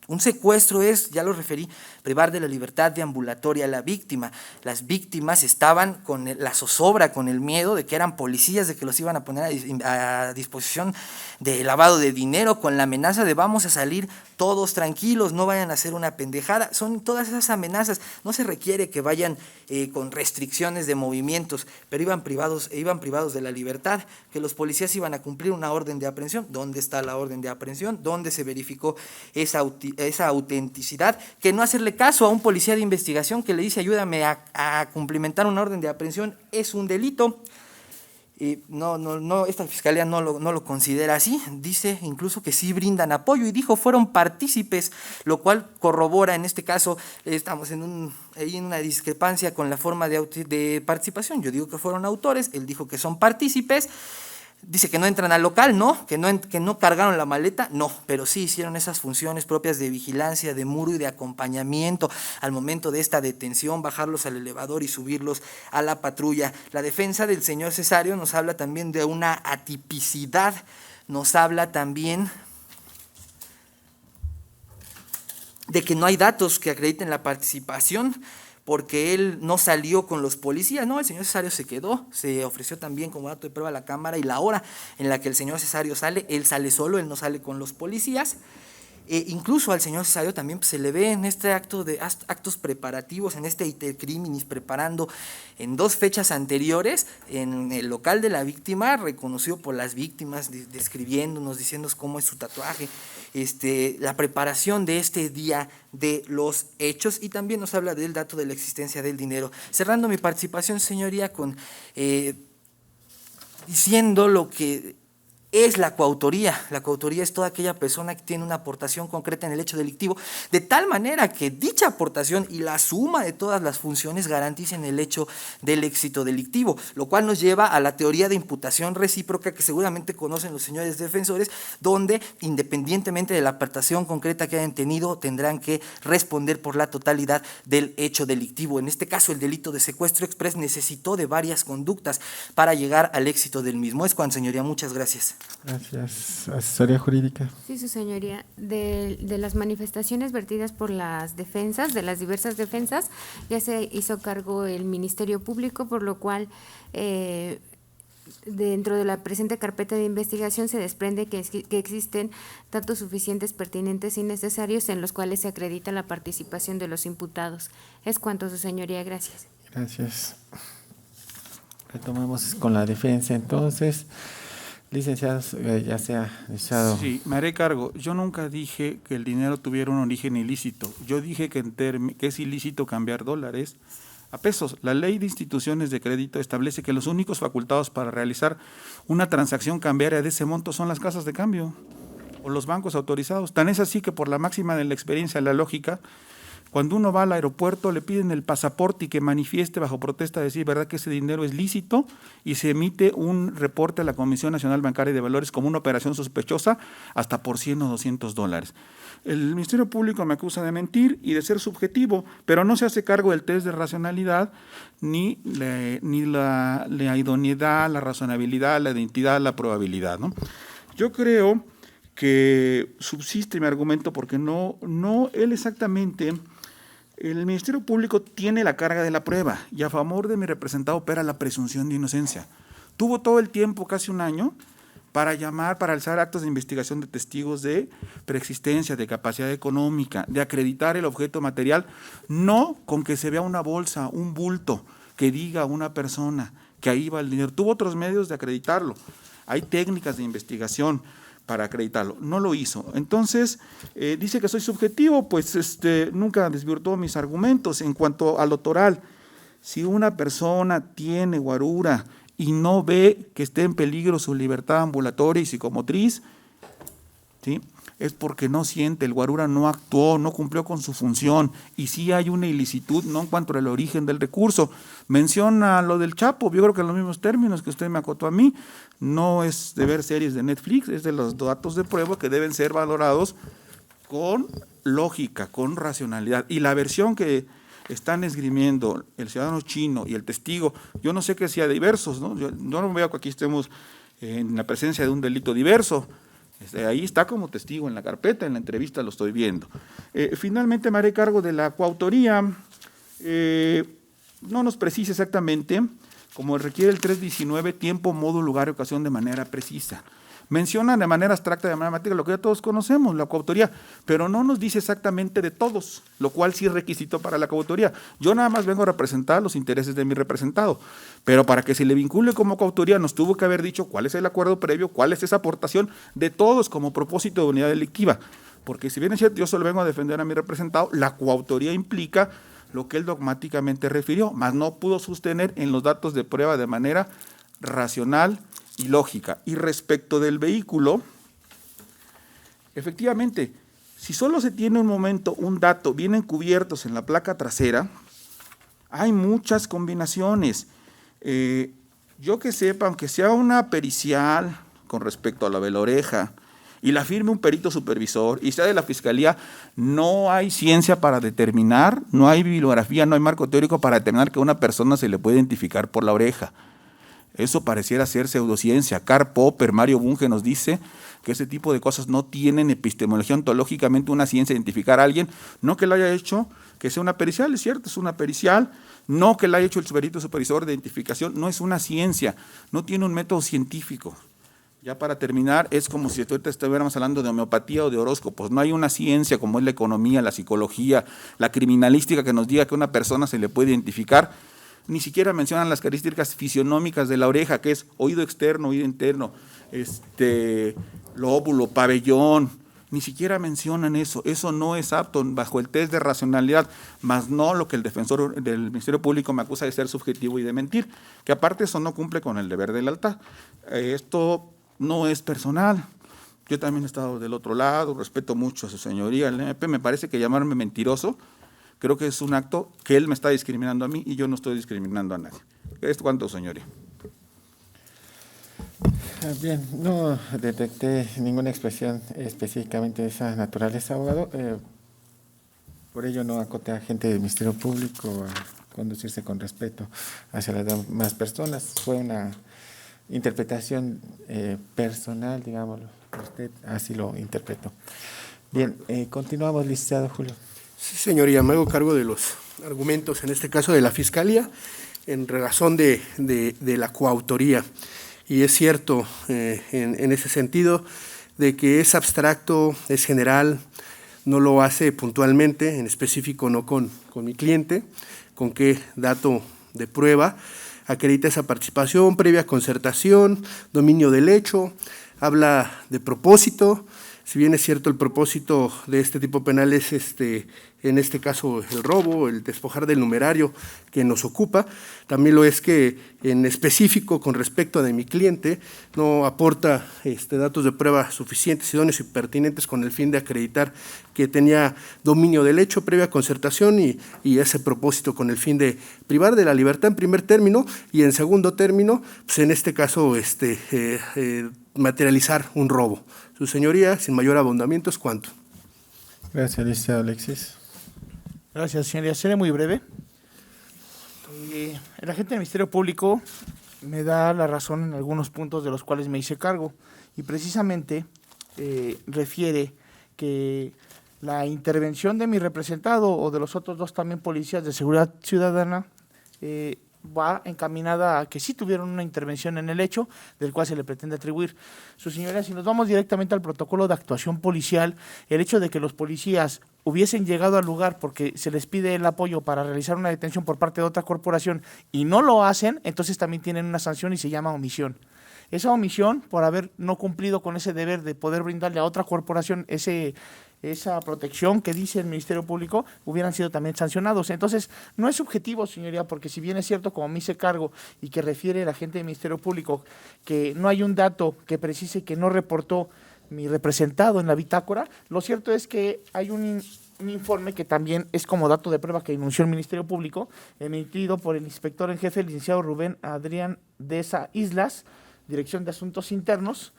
un secuestro es, ya lo referí, privar de la libertad deambulatoria a la víctima. Las víctimas estaban con la zozobra, con el miedo de que eran policías, de que los iban a poner a disposición de lavado de dinero, con la amenaza de vamos a salir todos tranquilos, no vayan a hacer una pendejada. Son todas esas amenazas. No se requiere que vayan con restricciones de movimientos, pero iban privados de la libertad, que los policías iban a cumplir una orden de aprehensión. ¿Dónde está la orden de aprehensión? ¿Dónde se verificó esa autenticidad? Que no hacerle caso a un policía de investigación que le dice ayúdame a cumplimentar una orden de aprehensión es un delito. No, esta fiscalía no lo considera así, dice incluso que sí brindan apoyo y dijo fueron partícipes, lo cual corrobora en este caso, estamos en una discrepancia con la forma de participación. Yo digo que fueron autores, él dijo que son partícipes. Dice que no entran al local, no, que no cargaron la maleta, no, pero sí hicieron esas funciones propias de vigilancia, de muro y de acompañamiento al momento de esta detención, bajarlos al elevador y subirlos a la patrulla. La defensa del señor Cesario nos habla también de una atipicidad, nos habla también de que no hay datos que acrediten la participación, porque él no salió con los policías, no, el señor Cesario se quedó, se ofreció también como dato de prueba a la cámara y la hora en la que el señor Cesario sale, él sale solo, él no sale con los policías. Incluso al señor Cesario también pues, se le ve en este actos preparativos, en este iter criminis, preparando en 2 fechas anteriores en el local de la víctima, reconocido por las víctimas, describiéndonos, diciéndonos cómo es su tatuaje, la preparación de este día de los hechos, y también nos habla del dato de la existencia del dinero. Cerrando mi participación, señoría, con diciendo lo que es la coautoría. La coautoría es toda aquella persona que tiene una aportación concreta en el hecho delictivo, de tal manera que dicha aportación y la suma de todas las funciones garanticen el hecho del éxito delictivo, lo cual nos lleva a la teoría de imputación recíproca que seguramente conocen los señores defensores, donde independientemente de la aportación concreta que hayan tenido, tendrán que responder por la totalidad del hecho delictivo. En este caso, el delito de secuestro express necesitó de varias conductas para llegar al éxito del mismo. Es cuando, señoría, muchas gracias. Gracias. Asesoría jurídica. Sí, su señoría. De las manifestaciones vertidas por las defensas, de las diversas defensas, ya se hizo cargo el Ministerio Público, por lo cual dentro de la presente carpeta de investigación se desprende que existen datos suficientes, pertinentes y necesarios en los cuales se acredita la participación de los imputados. Es cuanto, su señoría. Gracias. Gracias. Retomamos con la defensa entonces. Licenciados, ya sea licenciado. Sí, me haré cargo. Yo nunca dije que el dinero tuviera un origen ilícito. Yo dije que es ilícito cambiar dólares a pesos. La Ley de Instituciones de Crédito establece que los únicos facultados para realizar una transacción cambiaria de ese monto son las casas de cambio o los bancos autorizados. Tan es así que por la máxima de la experiencia, la lógica, cuando uno va al aeropuerto le piden el pasaporte y que manifieste bajo protesta de decir verdad que ese dinero es lícito y se emite un reporte a la Comisión Nacional Bancaria de Valores como una operación sospechosa hasta por 100 o 200 dólares. El Ministerio Público me acusa de mentir y de ser subjetivo, pero no se hace cargo del test de racionalidad ni la idoneidad, la razonabilidad, la identidad, la probabilidad, ¿no? Yo creo que subsiste mi argumento porque no él exactamente. El Ministerio Público tiene la carga de la prueba y a favor de mi representado opera la presunción de inocencia. Tuvo todo el tiempo, casi un año, para alzar actos de investigación de testigos de preexistencia, de capacidad económica, de acreditar el objeto material, no con que se vea una bolsa, un bulto, que diga una persona que ahí va el dinero. Tuvo otros medios de acreditarlo. Hay técnicas de investigación para acreditarlo, no lo hizo. Entonces, dice que soy subjetivo, pues nunca desvirtuó mis argumentos. En cuanto a lo toral, si una persona tiene guarura y no ve que esté en peligro su libertad ambulatoria y psicomotriz, ¿sí?, es porque no siente, el guarura no actuó, no cumplió con su función, y sí hay una ilicitud, no en cuanto al origen del recurso. Menciona lo del Chapo, yo creo que en los mismos términos que usted me acotó a mí, no es de ver series de Netflix, es de los datos de prueba que deben ser valorados con lógica, con racionalidad. Y la versión que están esgrimiendo el ciudadano chino y el testigo, yo no sé que sea diversos, ¿no? Yo no veo que aquí estemos en la presencia de un delito diverso. Ahí está como testigo en la carpeta, en la entrevista lo estoy viendo. Finalmente me haré cargo de la coautoría. No nos precisa exactamente, como requiere el 319, tiempo, modo, lugar y ocasión de manera precisa. Menciona de manera abstracta, de manera matemática, lo que ya todos conocemos, la coautoría, pero no nos dice exactamente de todos, lo cual sí es requisito para la coautoría. Yo nada más vengo a representar los intereses de mi representado, pero para que se le vincule como coautoría nos tuvo que haber dicho cuál es el acuerdo previo, cuál es esa aportación de todos como propósito de unidad delictiva, porque si bien es cierto, yo solo vengo a defender a mi representado, la coautoría implica lo que él dogmáticamente refirió, mas no pudo sostener en los datos de prueba de manera racional y lógica. Y respecto del vehículo, efectivamente, si solo se tiene un momento, un dato, vienen cubiertos en la placa trasera, hay muchas combinaciones. Yo que sepa, aunque sea una pericial con respecto a la de la oreja, y la firme un perito supervisor, y sea de la fiscalía, no hay ciencia para determinar, no hay bibliografía, no hay marco teórico para determinar que a una persona se le puede identificar por la oreja. Eso pareciera ser pseudociencia. Karl Popper, Mario Bunge nos dice que ese tipo de cosas no tienen epistemología ontológicamente una ciencia de identificar a alguien, no que lo haya hecho, que sea una pericial, es cierto, es una pericial, no que lo haya hecho el perito supervisor de identificación, no es una ciencia, no tiene un método científico. Ya para terminar, es como si ahorita estuviéramos hablando de homeopatía o de horóscopos, no hay una ciencia como es la economía, la psicología, la criminalística que nos diga que a una persona se le puede identificar. Ni siquiera mencionan las características fisionómicas de la oreja, que es oído externo, oído interno, lóbulo, pabellón, ni siquiera mencionan eso. Eso no es apto bajo el test de racionalidad, más no lo que el defensor del Ministerio Público me acusa de ser subjetivo y de mentir, que aparte eso no cumple con el deber de lealtad. Esto no es personal. Yo también he estado del otro lado, respeto mucho a su señoría, el MP, me parece que llamarme mentiroso, creo que es un acto que él me está discriminando a mí y yo no estoy discriminando a nadie. ¿Es cuánto, señoría? Bien, no detecté ninguna expresión específicamente de esa naturaleza, abogado. Por ello no acoté a gente del Ministerio Público a conducirse con respeto hacia las demás personas. Fue una interpretación personal, digámoslo. Usted así lo interpretó. Bien, continuamos, licenciado Julio. Sí, señoría, me hago cargo de los argumentos, en este caso de la Fiscalía, en razón de la coautoría. Y es cierto, en ese sentido, de que es abstracto, es general, no lo hace puntualmente, en específico no con mi cliente, con qué dato de prueba acredita esa participación, previa concertación, dominio del hecho, habla de propósito. Si bien es cierto el propósito de este tipo penal es en este caso el robo, el despojar del numerario que nos ocupa, también lo es que en específico con respecto a de mi cliente no aporta datos de prueba suficientes, idóneos y pertinentes con el fin de acreditar que tenía dominio del hecho, previa concertación y ese propósito con el fin de privar de la libertad en primer término y en segundo término, pues en este caso materializar un robo. Su señoría, sin mayor abundamiento, ¿es cuánto? Gracias, licenciado Alexis. Gracias, señoría. Seré muy breve. El agente del Ministerio Público me da la razón en algunos puntos de los cuales me hice cargo y precisamente refiere que la intervención de mi representado o de los otros dos también policías de seguridad ciudadana va encaminada a que sí tuvieron una intervención en el hecho del cual se le pretende atribuir. Su señoría, si nos vamos directamente al protocolo de actuación policial, el hecho de que los policías hubiesen llegado al lugar porque se les pide el apoyo para realizar una detención por parte de otra corporación y no lo hacen, entonces también tienen una sanción y se llama omisión. Esa omisión, por haber no cumplido con ese deber de poder brindarle a otra corporación ese esa protección que dice el Ministerio Público, hubieran sido también sancionados. Entonces, no es subjetivo, señoría, porque si bien es cierto, como me hice cargo y que refiere la gente del Ministerio Público, que no hay un dato que precise que no reportó mi representado en la bitácora, lo cierto es que hay un informe que también es como dato de prueba que denunció el Ministerio Público, emitido por el inspector en jefe, el licenciado Rubén Adrián Deza Islas, Dirección de Asuntos Internos,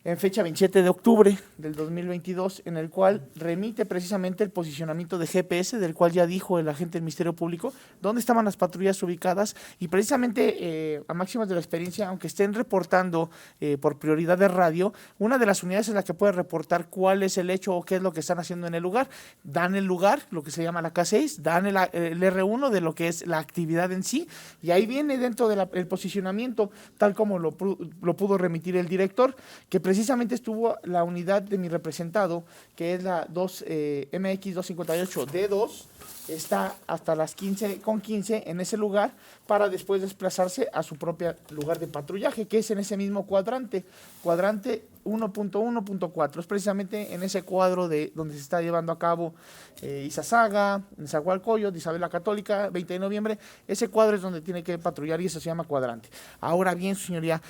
en fecha 27 de octubre del 2022, en el cual remite precisamente el posicionamiento de GPS, del cual ya dijo el agente del Ministerio Público, dónde estaban las patrullas ubicadas, y precisamente a máximas de la experiencia, aunque estén reportando por prioridad de radio, una de las unidades es la que puede reportar cuál es el hecho o qué es lo que están haciendo en el lugar. Dan el lugar, lo que se llama la K6, dan el R1 de lo que es la actividad en sí, y ahí viene dentro del posicionamiento, tal como lo pudo remitir el director, que precisamente estuvo la unidad de mi representado, que es la MX 258D2, está hasta las 15:15 en ese lugar para después desplazarse a su propio lugar de patrullaje, que es en ese mismo cuadrante 1.1.4, es precisamente en ese cuadro de donde se está llevando a cabo Izazaga, Nezahualcóyotl, Isabel la Católica, 20 de noviembre, ese cuadro es donde tiene que patrullar y eso se llama cuadrante. Ahora bien, su señoría,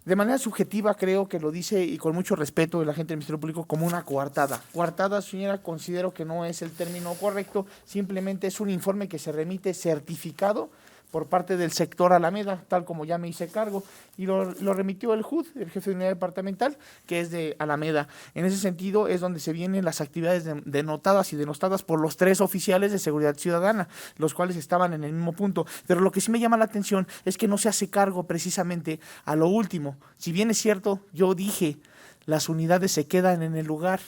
de manera subjetiva creo que lo dice, y con mucho respeto de la gente del Ministerio Público, como una coartada. Coartada, señora, considero que no es el término correcto, simplemente es un informe que se remite certificado por parte del sector Alameda, tal como ya me hice cargo, y lo remitió el JUD, el jefe de unidad departamental, que es de Alameda. En ese sentido es donde se vienen las actividades denotadas y denostadas por los 3 oficiales de seguridad ciudadana, los cuales estaban en el mismo punto. Pero lo que sí me llama la atención es que no se hace cargo precisamente a lo último. Si bien es cierto, yo dije, las unidades se quedan en el lugar,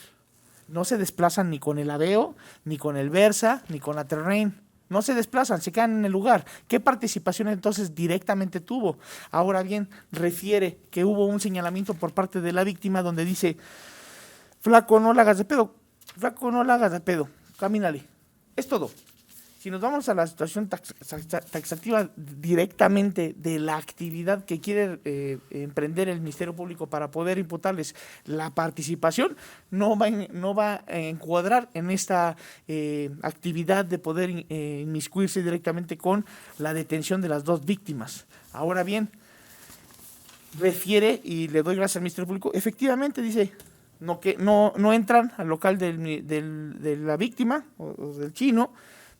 no se desplazan ni con el Aveo, ni con el Versa, ni con la Terrain. No se desplazan, se quedan en el lugar. ¿Qué participación entonces directamente tuvo? Ahora bien, refiere que hubo un señalamiento por parte de la víctima donde dice, flaco, no la hagas de pedo, flaco, no la hagas de pedo, camínale. Es todo. Si nos vamos a la situación taxativa directamente de la actividad que quiere emprender el Ministerio Público para poder imputarles la participación, no va a encuadrar en esta actividad de poder inmiscuirse directamente con la detención de las 2 víctimas. Ahora bien, refiere, y le doy gracias al Ministerio Público, efectivamente dice que no entran al local de la víctima o del chino.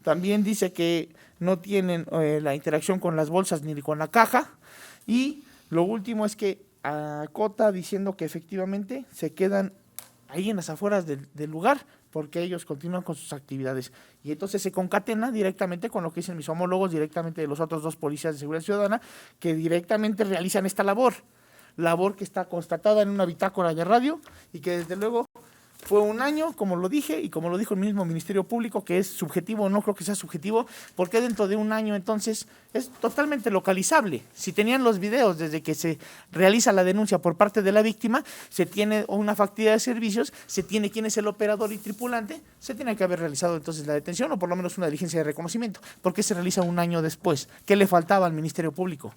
También dice que no tienen la interacción con las bolsas ni con la caja. Y lo último es que acota diciendo que efectivamente se quedan ahí en las afueras del lugar porque ellos continúan con sus actividades. Y entonces se concatena directamente con lo que dicen mis homólogos directamente de los otros 2 policías de seguridad ciudadana que directamente realizan esta labor que está constatada en una bitácora de radio y que desde luego fue un año, como lo dije, y como lo dijo el mismo Ministerio Público, que es subjetivo, no creo que sea subjetivo, porque dentro de un año entonces es totalmente localizable. Si tenían los videos desde que se realiza la denuncia por parte de la víctima, se tiene una factura de servicios, se tiene quién es el operador y tripulante, se tiene que haber realizado entonces la detención o por lo menos una diligencia de reconocimiento. ¿Por qué se realiza un año después? ¿Qué le faltaba al Ministerio Público?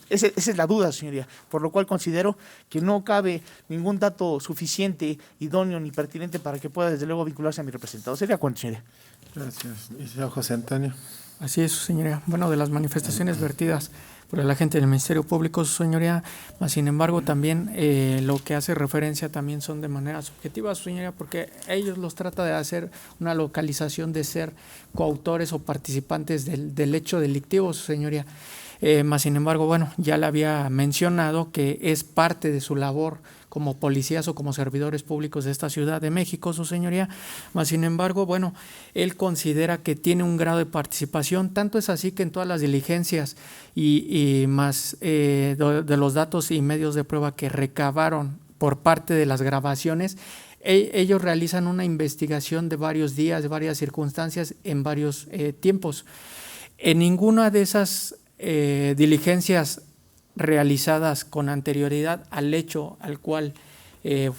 Esa es la duda, señoría, por lo cual considero que no cabe ningún dato suficiente, idóneo ni pertinente para que pueda desde luego vincularse a mi representado. ¿Sería cuánto, señoría? Gracias. Licenciado José Antonio. Así es, su señoría. Bueno, de las manifestaciones vertidas por el agente del Ministerio Público, su señoría, más sin embargo también lo que hace referencia también son de manera subjetiva, su señoría, porque ellos los trata de hacer una localización de ser coautores o participantes del hecho delictivo, su señoría. Más sin embargo, bueno, ya le había mencionado que es parte de su labor como policías o como servidores públicos de esta Ciudad de México, su señoría. Más sin embargo, bueno, él considera que tiene un grado de participación, tanto es así que en todas las diligencias y más de los datos y medios de prueba que recabaron por parte de las grabaciones, ellos realizan una investigación de varios días, de varias circunstancias, en varios tiempos. En ninguna de esas diligencias realizadas con anterioridad al hecho al cual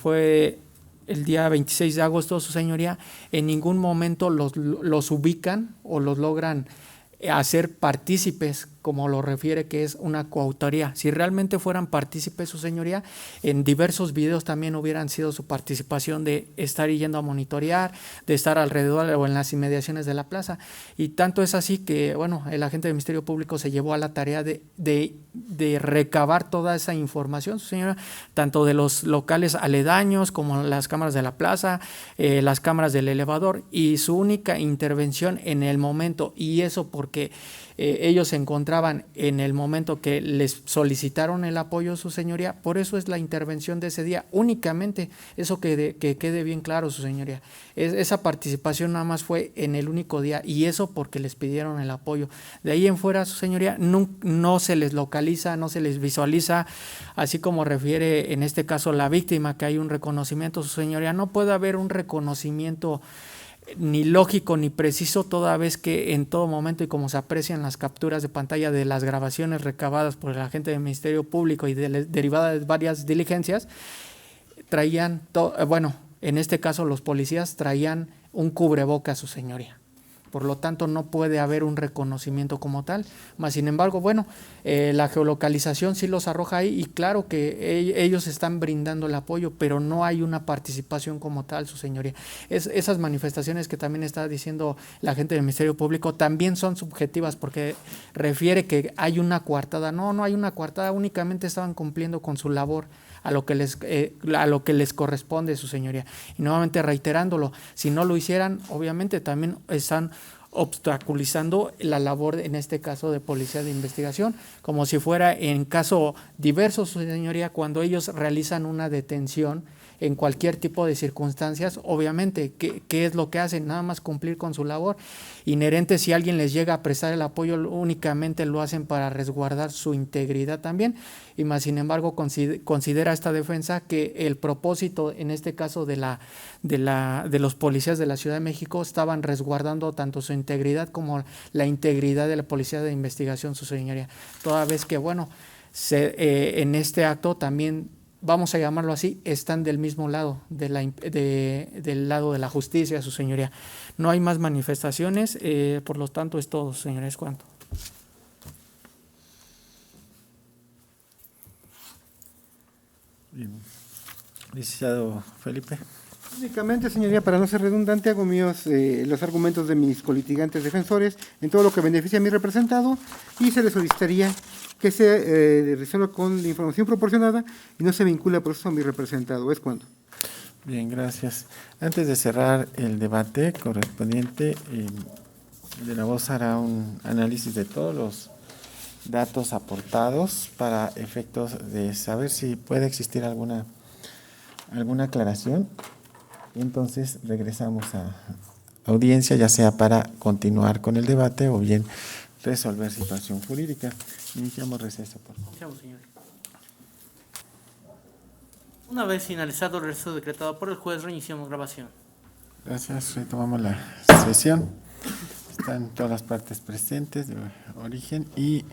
fue el día 26 de agosto, su señoría, en ningún momento los ubican o los logran hacer partícipes como lo refiere, que es una coautoría. Si realmente fueran partícipes, su señoría, en diversos videos también hubieran sido su participación de estar yendo a monitorear, de estar alrededor o en las inmediaciones de la plaza. Y tanto es así que, bueno, el agente del Ministerio Público se llevó a la tarea de recabar toda esa información, su señora, tanto de los locales aledaños como las cámaras de la plaza, las cámaras del elevador, y su única intervención en el momento, y eso porque ellos se encontraban en el momento que les solicitaron el apoyo, su señoría, por eso es la intervención de ese día, únicamente, eso que quede bien claro, su señoría. Esa participación nada más fue en el único día, y eso porque les pidieron el apoyo. De ahí en fuera, su señoría, no se les localiza, no se les visualiza, así como refiere en este caso la víctima, que hay un reconocimiento, su señoría, no puede haber un reconocimiento ni lógico ni preciso, toda vez que en todo momento, y como se aprecian las capturas de pantalla de las grabaciones recabadas por el agente del Ministerio Público y derivadas de varias diligencias, traían, bueno, en este caso los policías traían un cubrebocas, su señoría. Por lo tanto, no puede haber un reconocimiento como tal. Más sin embargo, bueno, la geolocalización sí los arroja ahí, y claro que ellos están brindando el apoyo, pero no hay una participación como tal, su señoría. Esas manifestaciones que también está diciendo la gente del Ministerio Público también son subjetivas, porque refiere que hay una coartada. No hay una coartada, únicamente estaban cumpliendo con su labor, a lo que les corresponde, su señoría. Y nuevamente reiterándolo, si no lo hicieran, obviamente también están obstaculizando la labor, en este caso, de policía de investigación, como si fuera en caso diverso, su señoría, cuando ellos realizan una detención en cualquier tipo de circunstancias, obviamente, ¿qué es lo que hacen? Nada más cumplir con su labor. Inherente, si alguien les llega a prestar el apoyo, únicamente lo hacen para resguardar su integridad también, y más sin embargo considera esta defensa que el propósito, en este caso de los policías de la Ciudad de México, estaban resguardando tanto su integridad como la integridad de la policía de investigación, su señoría. Toda vez que, bueno, en este acto también, vamos a llamarlo así, están del mismo lado, del lado de la justicia, su señoría. No hay más manifestaciones, por lo tanto es todo, señores, ¿cuánto? Bien. Licenciado Felipe. Únicamente, señoría, para no ser redundante, hago míos los argumentos de mis colitigantes defensores en todo lo que beneficia a mi representado, y se le solicitaría que se resuelva con la información proporcionada y no se vincula por eso a mi representado. ¿Es cuánto? Bien, gracias. Antes de cerrar el debate correspondiente, de la voz hará un análisis de todos los datos aportados para efectos de saber si puede existir alguna aclaración. Entonces regresamos a audiencia, ya sea para continuar con el debate o bien resolver situación jurídica. Iniciamos receso, por favor. Iniciamos, señor. Una vez finalizado el receso decretado por el juez, reiniciamos grabación. Gracias, retomamos la sesión. Están todas las partes presentes de origen y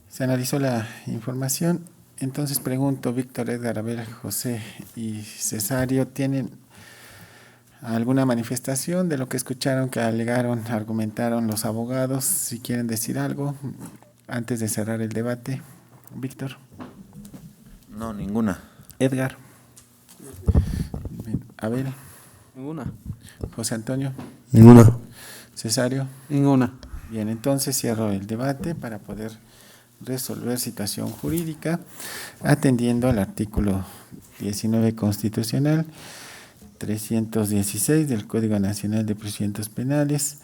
se analizó la información. Entonces pregunto, Víctor, Edgar, Abel, José y Cesario, ¿tienen alguna manifestación de lo que escucharon, que alegaron, argumentaron los abogados? Si quieren decir algo antes de cerrar el debate. Víctor. No, ninguna. Edgar. Abel. Ninguna. José Antonio. Ninguna. Cesario. Ninguna. Bien, entonces cierro el debate para poder resolver situación jurídica atendiendo al artículo 19 constitucional, 316 del Código Nacional de Procedimientos Penales.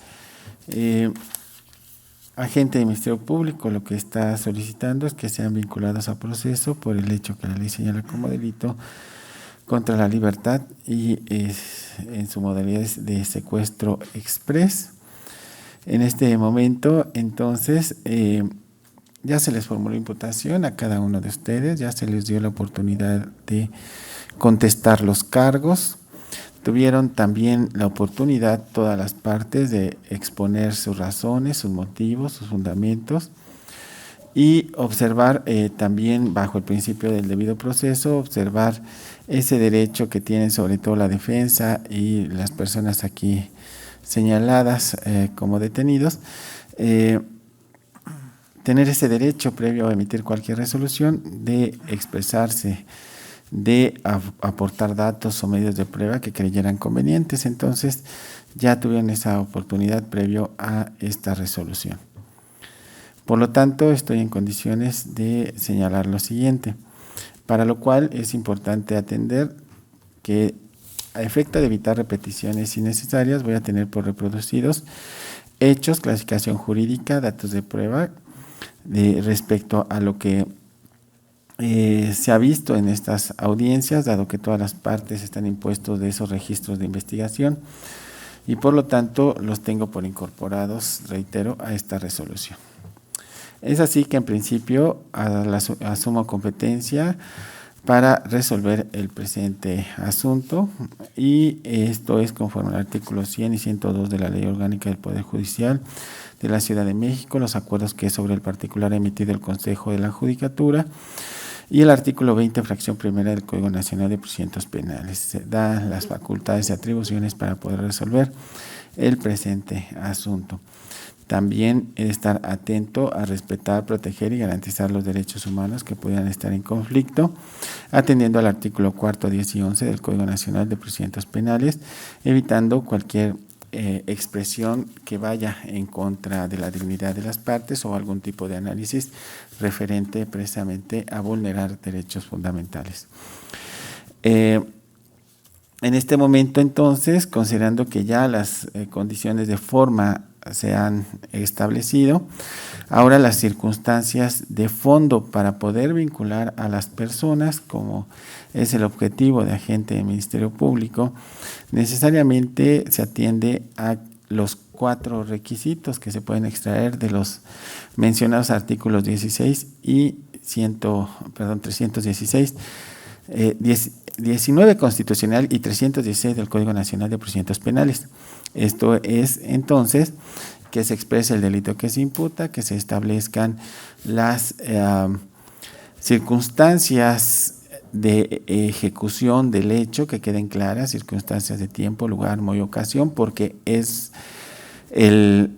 Agente del Ministerio Público lo que está solicitando es que sean vinculados a proceso por el hecho que la ley señala como delito contra la libertad y en su modalidad de secuestro express. En este momento, entonces, ya se les formuló imputación a cada uno de ustedes, ya se les dio la oportunidad de contestar los cargos. Tuvieron también la oportunidad todas las partes de exponer sus razones, sus motivos, sus fundamentos y observar también bajo el principio del debido proceso, observar ese derecho que tienen sobre todo la defensa y las personas aquí señaladas como detenidos tener ese derecho previo a emitir cualquier resolución de expresarse, de aportar datos o medios de prueba que creyeran convenientes. Entonces ya tuvieron esa oportunidad previo a esta resolución. Por lo tanto, estoy en condiciones de señalar lo siguiente, para lo cual es importante atender que a efecto de evitar repeticiones innecesarias voy a tener por reproducidos hechos, clasificación jurídica, datos de prueba respecto a lo que se ha visto en estas audiencias, dado que todas las partes están impuestos de esos registros de investigación y por lo tanto los tengo por incorporados, reitero, a esta resolución. Es así que en principio asumo competencia para resolver el presente asunto y esto es conforme al artículo 100 y 102 de la Ley Orgánica del Poder Judicial de la Ciudad de México, los acuerdos que sobre el particular ha emitido el Consejo de la Judicatura y el artículo 20, fracción primera del Código Nacional de Procedimientos Penales. Se da las facultades y atribuciones para poder resolver el presente asunto. También estar atento a respetar, proteger y garantizar los derechos humanos que pudieran estar en conflicto, atendiendo al artículo 4, 10 y 11 del Código Nacional de Procedimientos Penales, evitando cualquier expresión que vaya en contra de la dignidad de las partes o algún tipo de análisis referente precisamente a vulnerar derechos fundamentales. En este momento, entonces, considerando que ya las condiciones de forma se han establecido, ahora las circunstancias de fondo para poder vincular a las personas, como es el objetivo de agente del Ministerio Público, necesariamente se atiende a los 4 requisitos que se pueden extraer de los mencionados artículos 16 y 316, 19 constitucional y 316 del Código Nacional de Procedimientos Penales. Esto es entonces que se exprese el delito que se imputa, que se establezcan las circunstancias de ejecución del hecho, que queden claras, circunstancias de tiempo, lugar, modo y ocasión, porque es el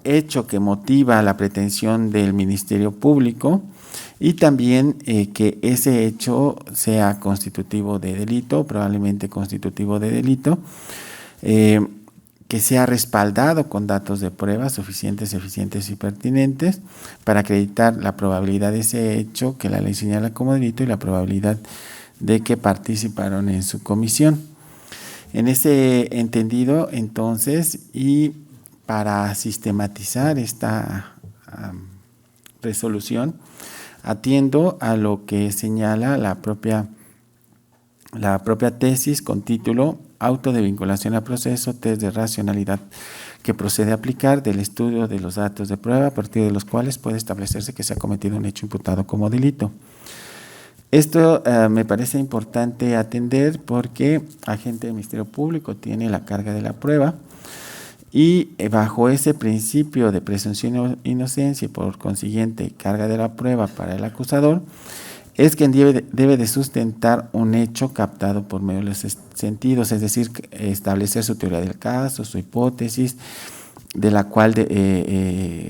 hecho que motiva la pretensión del Ministerio Público y también que ese hecho sea constitutivo de delito, probablemente constitutivo de delito, que sea respaldado con datos de prueba suficientes, eficientes y pertinentes para acreditar la probabilidad de ese hecho que la ley señala como delito y la probabilidad de que participaron en su comisión. En ese entendido, entonces, y para sistematizar esta resolución, atiendo a lo que señala la propia tesis con título Auto de vinculación a proceso, test de racionalidad que procede a aplicar del estudio de los datos de prueba a partir de los cuales puede establecerse que se ha cometido un hecho imputado como delito. Esto me parece importante atender porque agente del Ministerio Público tiene la carga de la prueba y bajo ese principio de presunción de inocencia y por consiguiente carga de la prueba para el acusador, es quien debe de sustentar un hecho captado por medio de los sentidos, es decir, establecer su teoría del caso, su hipótesis, de la cual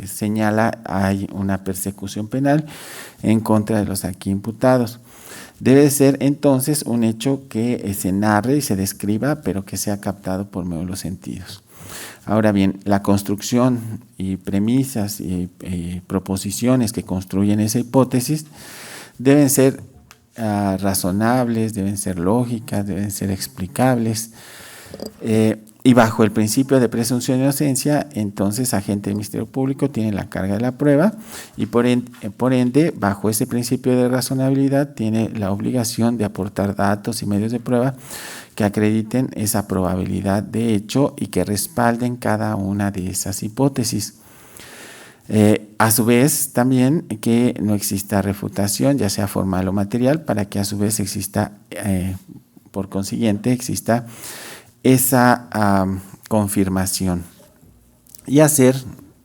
señala hay una persecución penal en contra de los aquí imputados. Debe ser entonces un hecho que se narre y se describa, pero que sea captado por medio de los sentidos. Ahora bien, la construcción y premisas y proposiciones que construyen esa hipótesis deben ser razonables, deben ser lógicas, deben ser explicables. Y bajo el principio de presunción de inocencia, entonces agente del Ministerio Público tiene la carga de la prueba y por ende, bajo ese principio de razonabilidad, tiene la obligación de aportar datos y medios de prueba que acrediten esa probabilidad de hecho y que respalden cada una de esas hipótesis. A su vez, también que no exista refutación, ya sea formal o material, para que a su vez exista, por consiguiente, exista esa confirmación. Y hacer,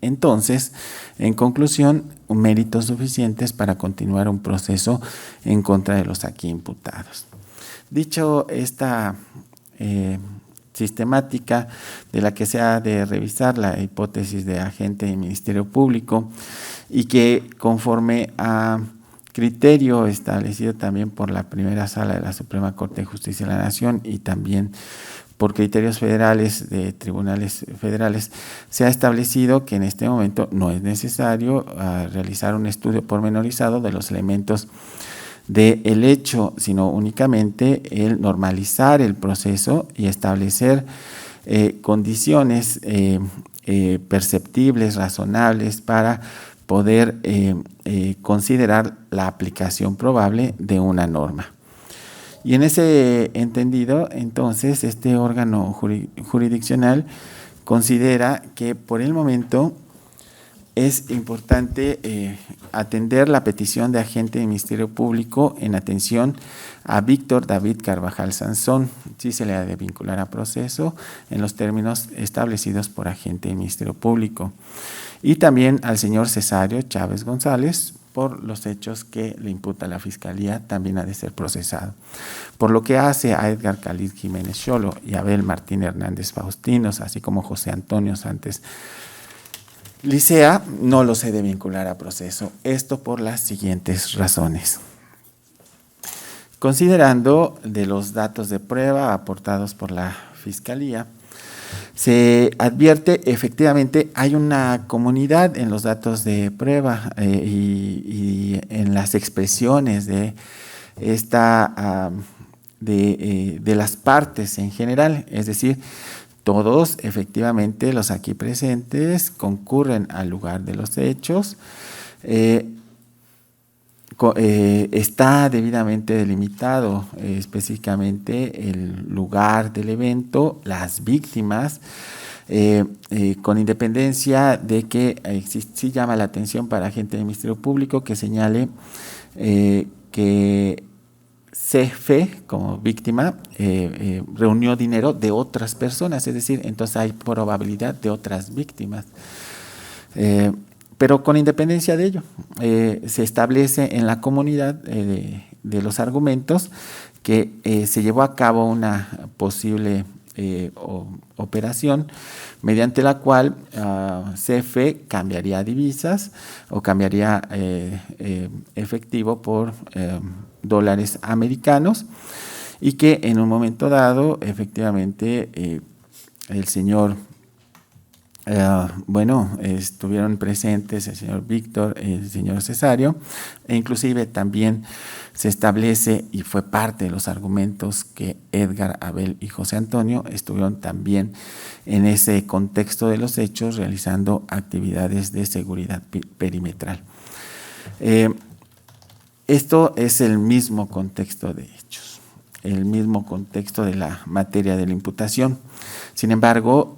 entonces, en conclusión, méritos suficientes para continuar un proceso en contra de los aquí imputados. Dicho esta sistemática de la que se ha de revisar la hipótesis de agente y Ministerio Público, y que conforme a criterio establecido también por la primera sala de la Suprema Corte de Justicia de la Nación y también por criterios federales de tribunales federales, se ha establecido que en este momento no es necesario realizar un estudio pormenorizado de los elementos del hecho, sino únicamente el normalizar el proceso y establecer condiciones perceptibles, razonables, para poder considerar la aplicación probable de una norma. Y en ese entendido, entonces, este órgano jurisdiccional considera que por el momento es importante atender la petición de agente del Ministerio Público en atención a Víctor David Carvajal Sansón, si se le ha de vincular a proceso en los términos establecidos por agente del Ministerio Público, y también al señor Cesario Chávez González, por los hechos que le imputa la Fiscalía, también ha de ser procesado. Por lo que hace a Edgar Khalid Jiménez Xolo y Abel Martín Hernández Faustinos, así como José Antonio Santés Licea, no los he de vincular a proceso. Esto por las siguientes razones. Considerando de los datos de prueba aportados por la Fiscalía, se advierte efectivamente hay una comunidad en los datos de prueba y en las expresiones de de las partes en general, es decir, todos efectivamente los aquí presentes concurren al lugar de los hechos. Está debidamente delimitado específicamente el lugar del evento, las víctimas, con independencia de que sí llama la atención para agente del Ministerio Público que señale que CF como víctima reunió dinero de otras personas, es decir, entonces hay probabilidad de otras víctimas. Pero con independencia de ello, se establece en la comunidad de los argumentos que se llevó a cabo una posible operación mediante la cual CFE cambiaría divisas o cambiaría efectivo por dólares americanos, y que en un momento dado efectivamente el señor estuvieron presentes el señor Víctor, el señor Cesario, e inclusive también se establece, y fue parte de los argumentos, que Edgar, Abel y José Antonio estuvieron también en ese contexto de los hechos realizando actividades de seguridad perimetral. Esto es el mismo contexto de hechos, el mismo contexto de la materia de la imputación. Sin embargo,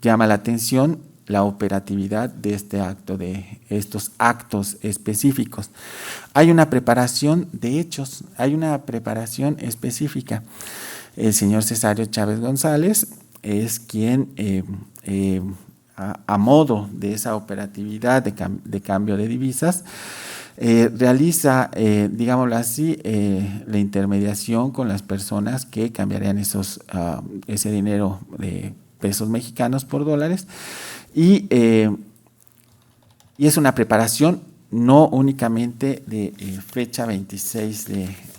llama la atención la operatividad de este acto, de estos actos específicos. Hay una preparación de hechos, hay una preparación específica. El señor Cesario Chávez González es quien, a modo de esa operatividad de cambio de divisas, realiza, digámoslo así, la intermediación con las personas que cambiarían ese dinero de pesos mexicanos por dólares, y es una preparación no únicamente de fecha 26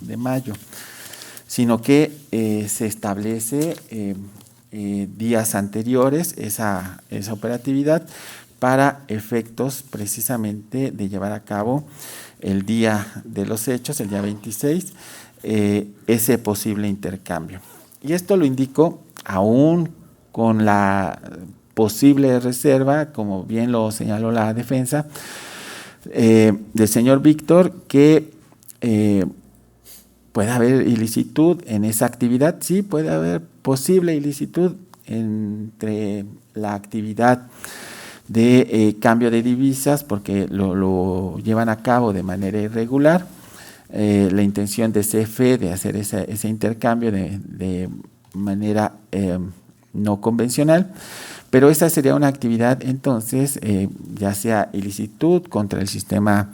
de mayo, sino que se establece días anteriores esa operatividad para efectos precisamente de llevar a cabo el día de los hechos, el día 26, ese posible intercambio. Y esto lo indico aún con la posible reserva, como bien lo señaló la defensa, del señor Víctor, que puede haber ilicitud en esa actividad. Sí, puede haber posible ilicitud entre la actividad de cambio de divisas, porque lo llevan a cabo de manera irregular, la intención de CFE de hacer ese intercambio de manera no convencional, pero esa sería una actividad entonces, ya sea ilicitud contra el sistema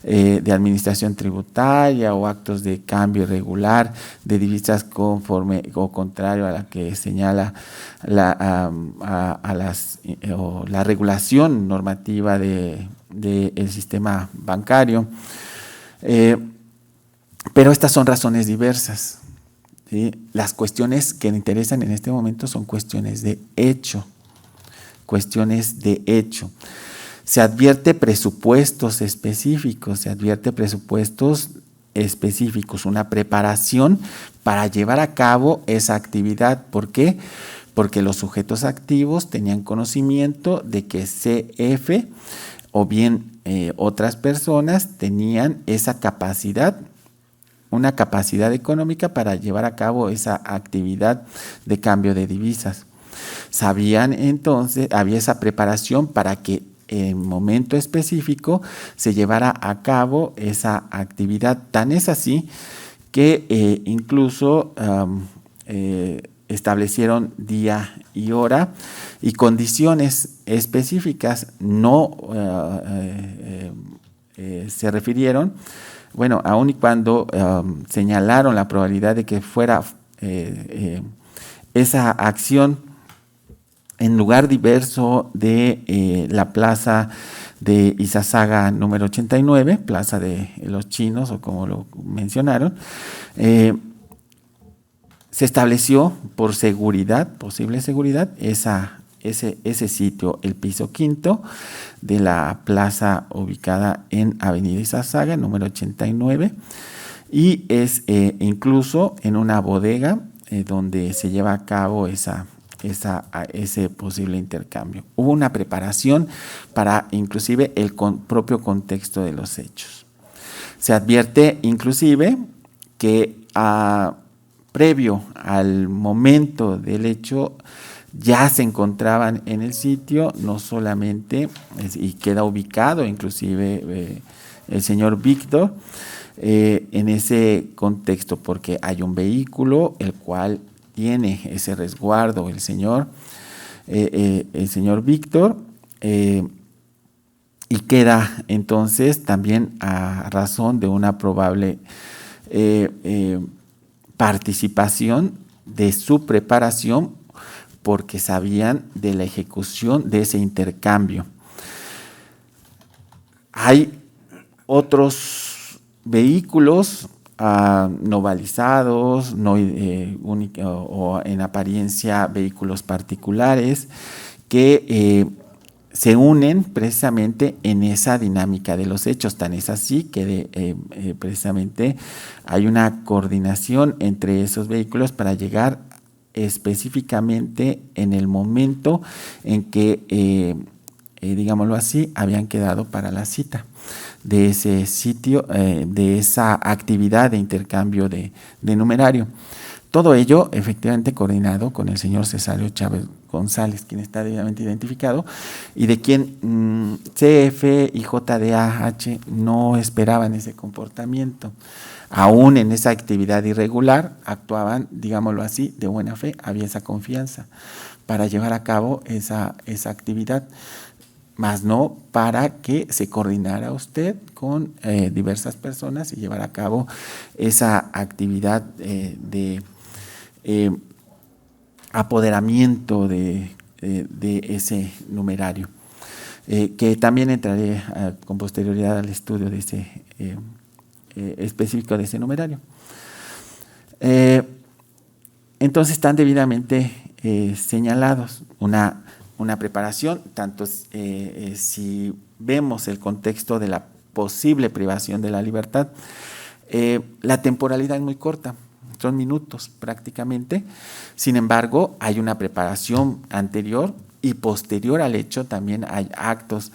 de administración tributaria o actos de cambio irregular de divisas conforme o contrario a la que señala la regulación normativa del sistema bancario. Pero estas son razones diversas, ¿sí? Las cuestiones que me interesan en este momento son cuestiones de hecho. Se advierte presupuestos específicos, una preparación para llevar a cabo esa actividad. ¿Por qué? Porque los sujetos activos tenían conocimiento de que CF o bien otras personas tenían esa capacidad, una capacidad económica para llevar a cabo esa actividad de cambio de divisas. Sabían entonces, había esa preparación para que en momento específico se llevara a cabo esa actividad. Tan es así que incluso establecieron día y hora y condiciones específicas. No se refirieron, bueno, aun y cuando señalaron la probabilidad de que fuera esa acción en lugar diverso de la plaza de Izazaga número 89, plaza de los chinos o como lo mencionaron, se estableció por seguridad, posible seguridad, ese sitio, el piso quinto de la plaza ubicada en Avenida Izazaga número 89, y es incluso en una bodega donde se lleva a cabo ese posible intercambio. Hubo una preparación para inclusive el propio contexto de los hechos. Se advierte inclusive que previo al momento del hecho ya se encontraban en el sitio, no solamente, y queda ubicado inclusive el señor Víctor en ese contexto, porque hay un vehículo el cual tiene ese resguardo el señor Víctor, y queda entonces también a razón de una probable participación de su preparación, porque sabían de la ejecución de ese intercambio. Hay otros vehículos no balizados, o en apariencia vehículos particulares que se unen precisamente en esa dinámica de los hechos. Tan es así que precisamente hay una coordinación entre esos vehículos para llegar específicamente en el momento en que, digámoslo así, habían quedado para la cita de ese sitio, de esa actividad de intercambio de numerario. Todo ello efectivamente coordinado con el señor Cesario Chávez González, quien está debidamente identificado, y de quien CF y JDAH no esperaban ese comportamiento. Aún en esa actividad irregular actuaban, digámoslo así, de buena fe, había esa confianza para llevar a cabo esa actividad, más no para que se coordinara usted con diversas personas y llevar a cabo esa actividad de apoderamiento de ese numerario, que también entraré con posterioridad al estudio de ese específico de ese numerario. Entonces están debidamente señalados una preparación, tanto si vemos el contexto de la posible privación de la libertad, la temporalidad es muy corta, son minutos prácticamente. Sin embargo, hay una preparación anterior y posterior al hecho, también hay actos,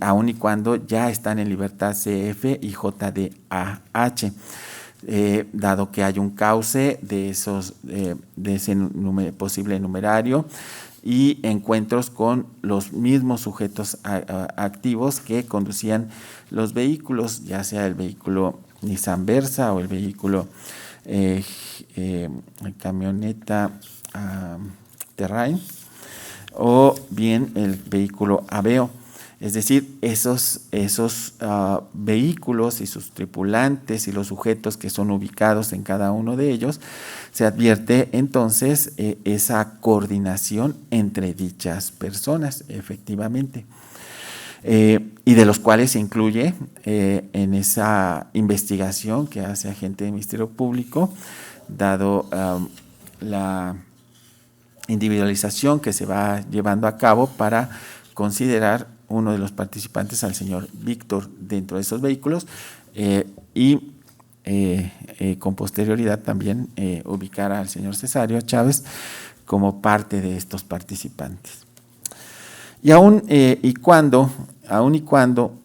aun y cuando ya están en libertad CF y JDAH, dado que hay un cauce de ese posible numerario y encuentros con los mismos sujetos activos que conducían los vehículos, ya sea el vehículo Nissan Versa o el vehículo camioneta Terrain, o bien el vehículo Aveo. Es decir, esos vehículos y sus tripulantes y los sujetos que son ubicados en cada uno de ellos, se advierte entonces esa coordinación entre dichas personas, efectivamente, y de los cuales se incluye en esa investigación que hace agente del Ministerio Público, dado la individualización que se va llevando a cabo para considerar uno de los participantes al señor Víctor dentro de esos vehículos y con posterioridad también ubicar al señor Cesario Chávez como parte de estos participantes. Y aun y cuando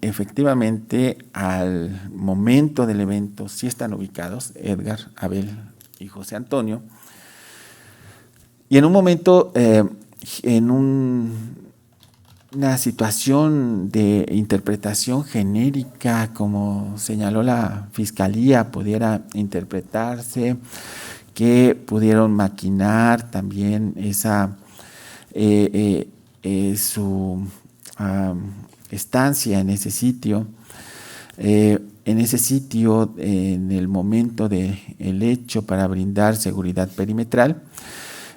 efectivamente al momento del evento sí están ubicados Edgar, Abel y José Antonio, y en un momento, en una situación de interpretación genérica, como señaló la Fiscalía, pudiera interpretarse que pudieron maquinar también su estancia en ese sitio, en el momento del hecho, para brindar seguridad perimetral.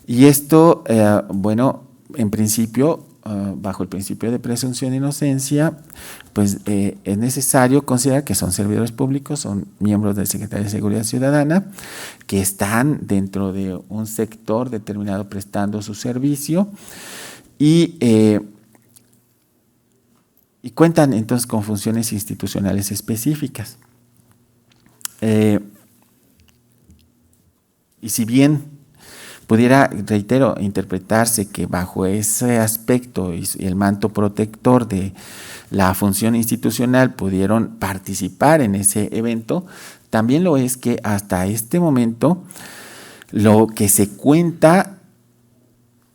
Y esto, en principio, bajo el principio de presunción de inocencia, pues es necesario considerar que son servidores públicos, son miembros del Secretaría de Seguridad Ciudadana, que están dentro de un sector determinado prestando su servicio y cuentan entonces con funciones institucionales específicas. Y si bien pudiera, reitero, interpretarse que bajo ese aspecto y el manto protector de la función institucional pudieron participar en ese evento, también lo es que hasta este momento lo que se cuenta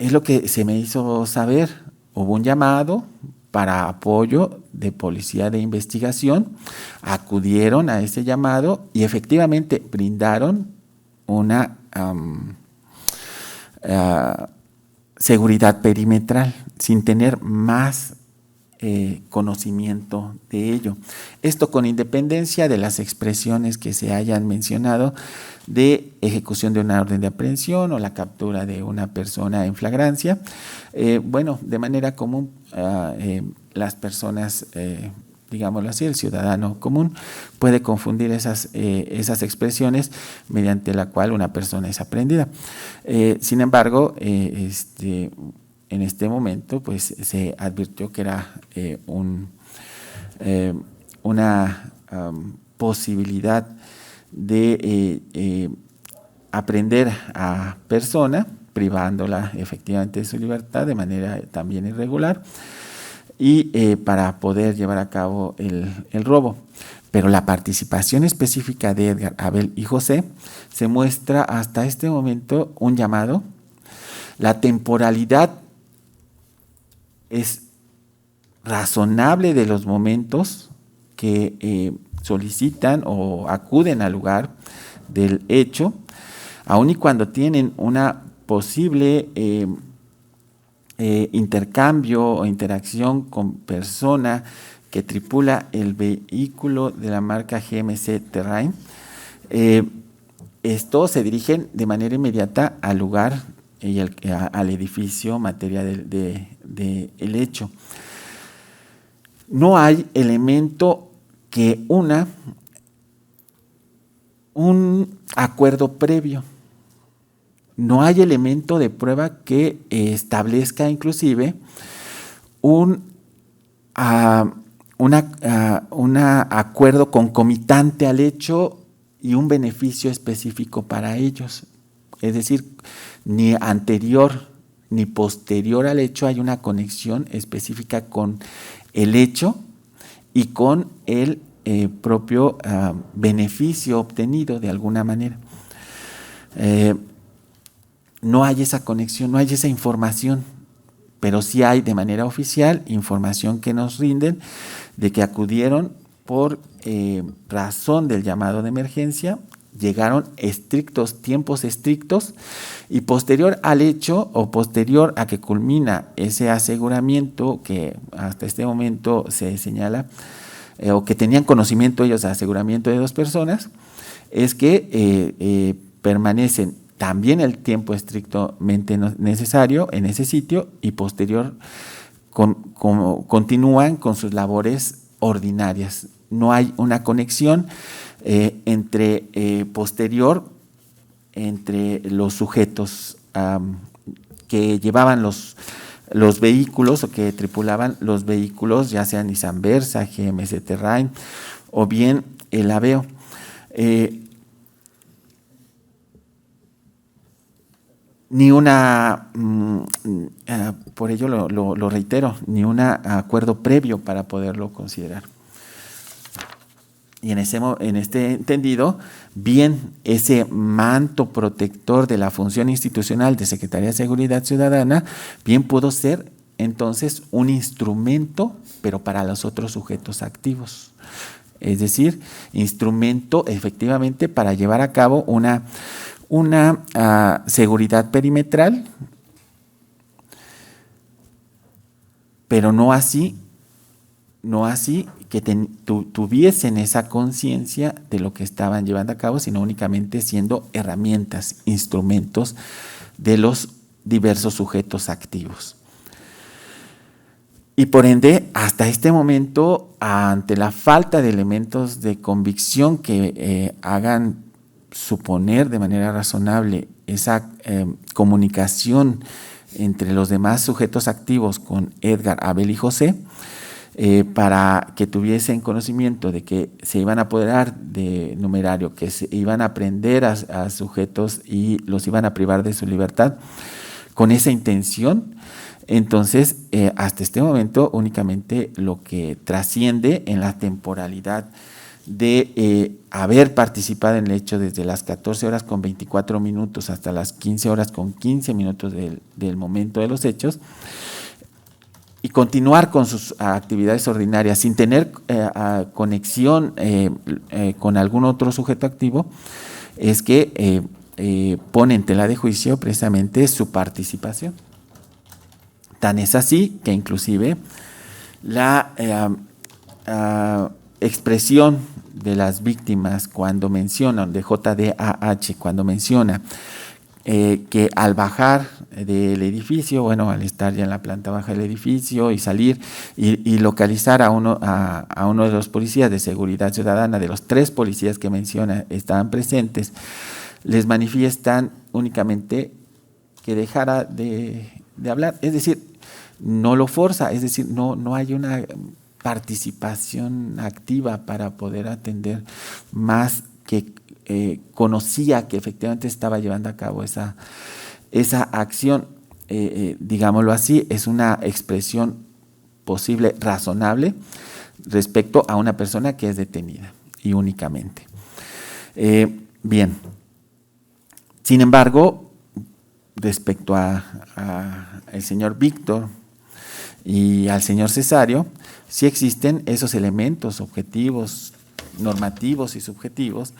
es lo que se me hizo saber. Hubo un llamado para apoyo de policía de investigación, acudieron a ese llamado y efectivamente brindaron una seguridad perimetral sin tener más conocimiento de ello. Esto con independencia de las expresiones que se hayan mencionado de ejecución de una orden de aprehensión o la captura de una persona en flagrancia. De manera común, las personas, digámoslo así, el ciudadano común puede confundir esas expresiones mediante la cual una persona es aprehendida. Sin embargo, en este momento pues se advirtió que era una posibilidad de aprehender a persona, privándola efectivamente de su libertad de manera también irregular, y para poder llevar a cabo el robo. Pero la participación específica de Edgar, Abel y José se muestra hasta este momento un llamado. La temporalidad es razonable de los momentos que solicitan o acuden al lugar del hecho, aun y cuando tienen una posible intercambio o interacción con persona que tripula el vehículo de la marca GMC Terrain. Estos se dirigen de manera inmediata al lugar y al edificio materia del hecho. No hay elemento que un acuerdo previo. No hay elemento de prueba que establezca inclusive un acuerdo concomitante al hecho y un beneficio específico para ellos. Es decir, ni anterior ni posterior al hecho hay una conexión específica con el hecho y con el propio beneficio obtenido de alguna manera. No hay esa conexión, no hay esa información, pero sí hay de manera oficial información que nos rinden de que acudieron por razón del llamado de emergencia llegaron tiempos estrictos, y posterior al hecho o posterior a que culmina ese aseguramiento que hasta este momento se señala, o que tenían conocimiento ellos de aseguramiento de 2 personas, es que permanecen también el tiempo estrictamente necesario en ese sitio y posterior continúan con sus labores ordinarias. No hay una conexión posterior entre los sujetos que llevaban los vehículos o que tripulaban los vehículos, ya sea Nissan Versa, GMC Terrain o bien el Aveo. Ni una, por ello lo reitero, ni un acuerdo previo para poderlo considerar. Y en este entendido, bien ese manto protector de la función institucional de Secretaría de Seguridad Ciudadana, bien pudo ser entonces un instrumento, pero para los otros sujetos activos. Es decir, instrumento efectivamente para llevar a cabo una seguridad perimetral, pero no así que tuviesen esa conciencia de lo que estaban llevando a cabo, sino únicamente siendo herramientas, instrumentos de los diversos sujetos activos. Y por ende, hasta este momento, ante la falta de elementos de convicción que hagan suponer de manera razonable esa comunicación entre los demás sujetos activos con Edgar, Abel y José, para que tuviesen conocimiento de que se iban a apoderar de numerario, que se iban a prender a sujetos y los iban a privar de su libertad, con esa intención. Entonces, hasta este momento únicamente lo que trasciende en la temporalidad de haber participado en el hecho desde las 14 horas con 24 minutos hasta las 15 horas con 15 minutos del momento de los hechos, y continuar con sus actividades ordinarias sin tener conexión con algún otro sujeto activo, es que pone en tela de juicio precisamente su participación. Tan es así que inclusive la expresión de las víctimas cuando mencionan, de JDAH, cuando menciona que al bajar del edificio, bueno, al estar ya en la planta baja del edificio y salir y localizar a uno de los policías de seguridad ciudadana, de los 3 policías que menciona estaban presentes, les manifiestan únicamente que dejara de hablar, es decir, no lo forza, es decir, no hay una participación activa para poder atender, más que conocía que efectivamente estaba llevando a cabo esa acción, digámoslo así, es una expresión posible, razonable, respecto a una persona que es detenida, y únicamente. Bien, sin embargo, respecto a el señor Víctor y al señor Cesario, sí existen esos elementos objetivos, normativos y subjetivos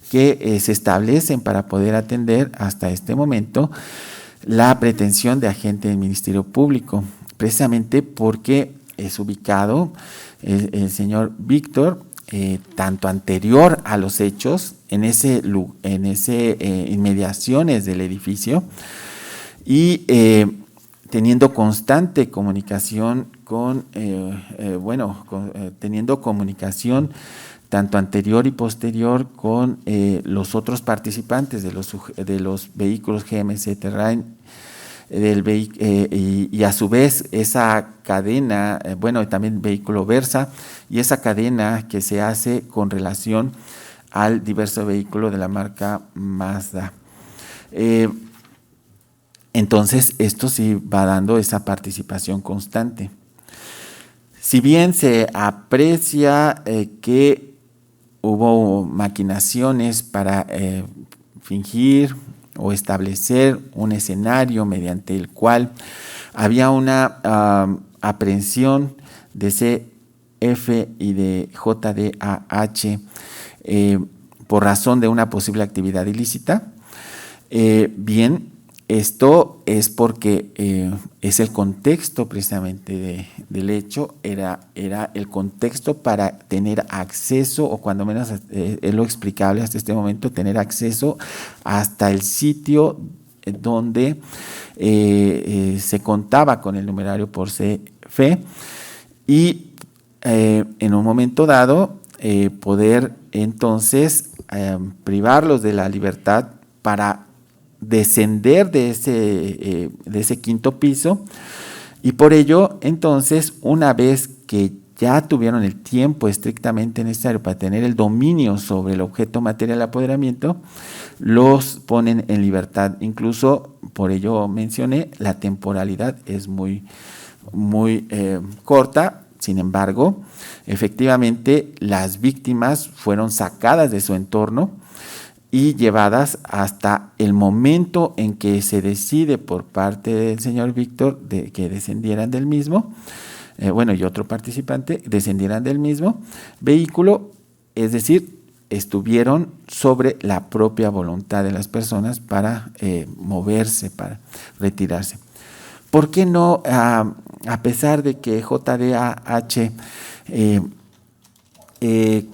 que se establecen para poder atender hasta este momento la pretensión de agente del Ministerio Público, precisamente porque es ubicado el señor Víctor tanto anterior a los hechos en ese inmediaciones del edificio, y teniendo constante comunicación teniendo comunicación tanto anterior y posterior con los otros participantes de los vehículos GMC Terrain, y a su vez esa cadena, también vehículo Versa, y esa cadena que se hace con relación al diverso vehículo de la marca Mazda. Entonces, esto sí va dando esa participación constante. Si bien se aprecia que hubo maquinaciones para fingir o establecer un escenario mediante el cual había una aprehensión de CF y de JDAH por razón de una posible actividad ilícita. Bien, esto es porque es el contexto precisamente del hecho, era el contexto para tener acceso, o cuando menos es lo explicable hasta este momento, tener acceso hasta el sitio donde se contaba con el numerario por CFE y en un momento dado poder entonces privarlos de la libertad para descender de ese quinto piso, y por ello entonces, una vez que ya tuvieron el tiempo estrictamente necesario para tener el dominio sobre el objeto material de apoderamiento, los ponen en libertad. Incluso, por ello mencioné, la temporalidad es muy corta. Sin embargo, efectivamente las víctimas fueron sacadas de su entorno y llevadas hasta el momento en que se decide por parte del señor Víctor de que descendieran del mismo, y otro participante descendieran del mismo vehículo, es decir, estuvieron sobre la propia voluntad de las personas para moverse, para retirarse. ¿Por qué no, a pesar de que JDAH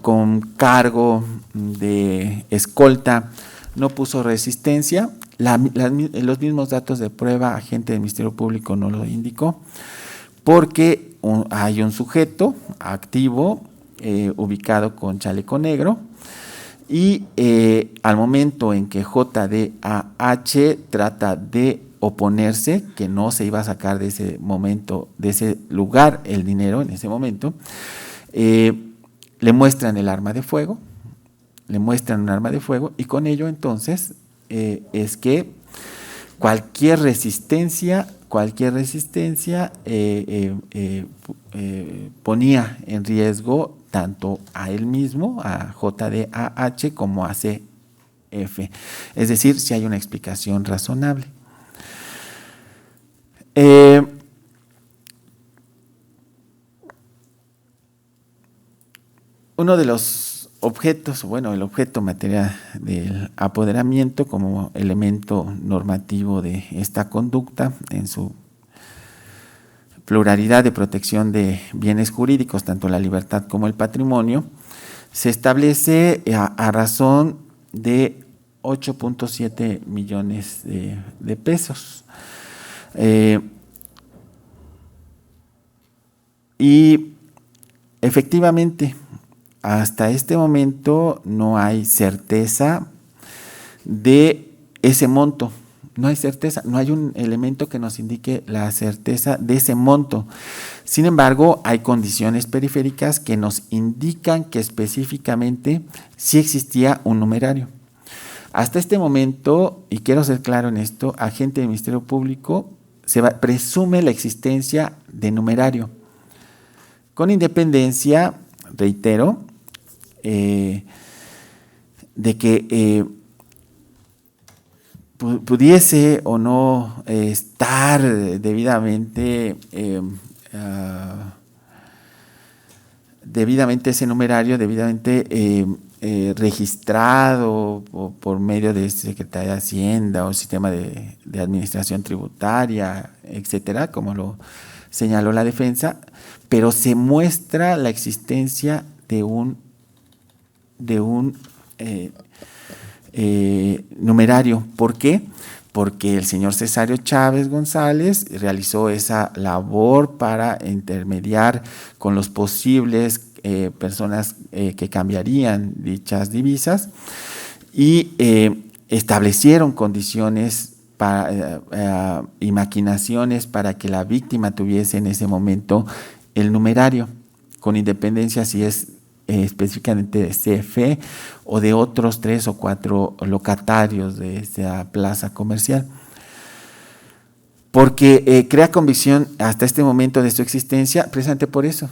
con cargo de escolta no puso resistencia, los mismos datos de prueba, agente del Ministerio Público no lo indicó, porque hay un sujeto activo ubicado con chaleco negro, y al momento en que JDAH trata de oponerse, que no se iba a sacar de ese momento, de ese lugar, el dinero en ese momento, le muestran el arma de fuego, y con ello entonces es que cualquier resistencia ponía en riesgo tanto a él mismo, a JDAH, como a CF. Es decir, si hay una explicación razonable. Uno de los objetos, el objeto material del apoderamiento como elemento normativo de esta conducta en su pluralidad de protección de bienes jurídicos, tanto la libertad como el patrimonio, se establece a razón de 8.7 millones de pesos. Y efectivamente, hasta este momento no hay certeza de ese monto, no hay un elemento que nos indique la certeza de ese monto. Sin embargo, hay condiciones periféricas que nos indican que específicamente sí existía un numerario. Hasta este momento, y quiero ser claro en esto, agente del Ministerio Público presume la existencia de numerario, con independencia, reitero, de que pudiese o no estar debidamente ese numerario, debidamente registrado por medio de Secretaría de Hacienda o sistema de administración tributaria, etcétera, como lo señaló la defensa, pero se muestra la existencia de un numerario. ¿Por qué? Porque el señor Cesario Chávez González realizó esa labor para intermediar con los posibles personas que cambiarían dichas divisas y establecieron condiciones y maquinaciones para que la víctima tuviese en ese momento el numerario, con independencia si es específicamente de CFE o de otros 3 o 4 locatarios de esa plaza comercial. Porque crea convicción hasta este momento de su existencia, precisamente por eso,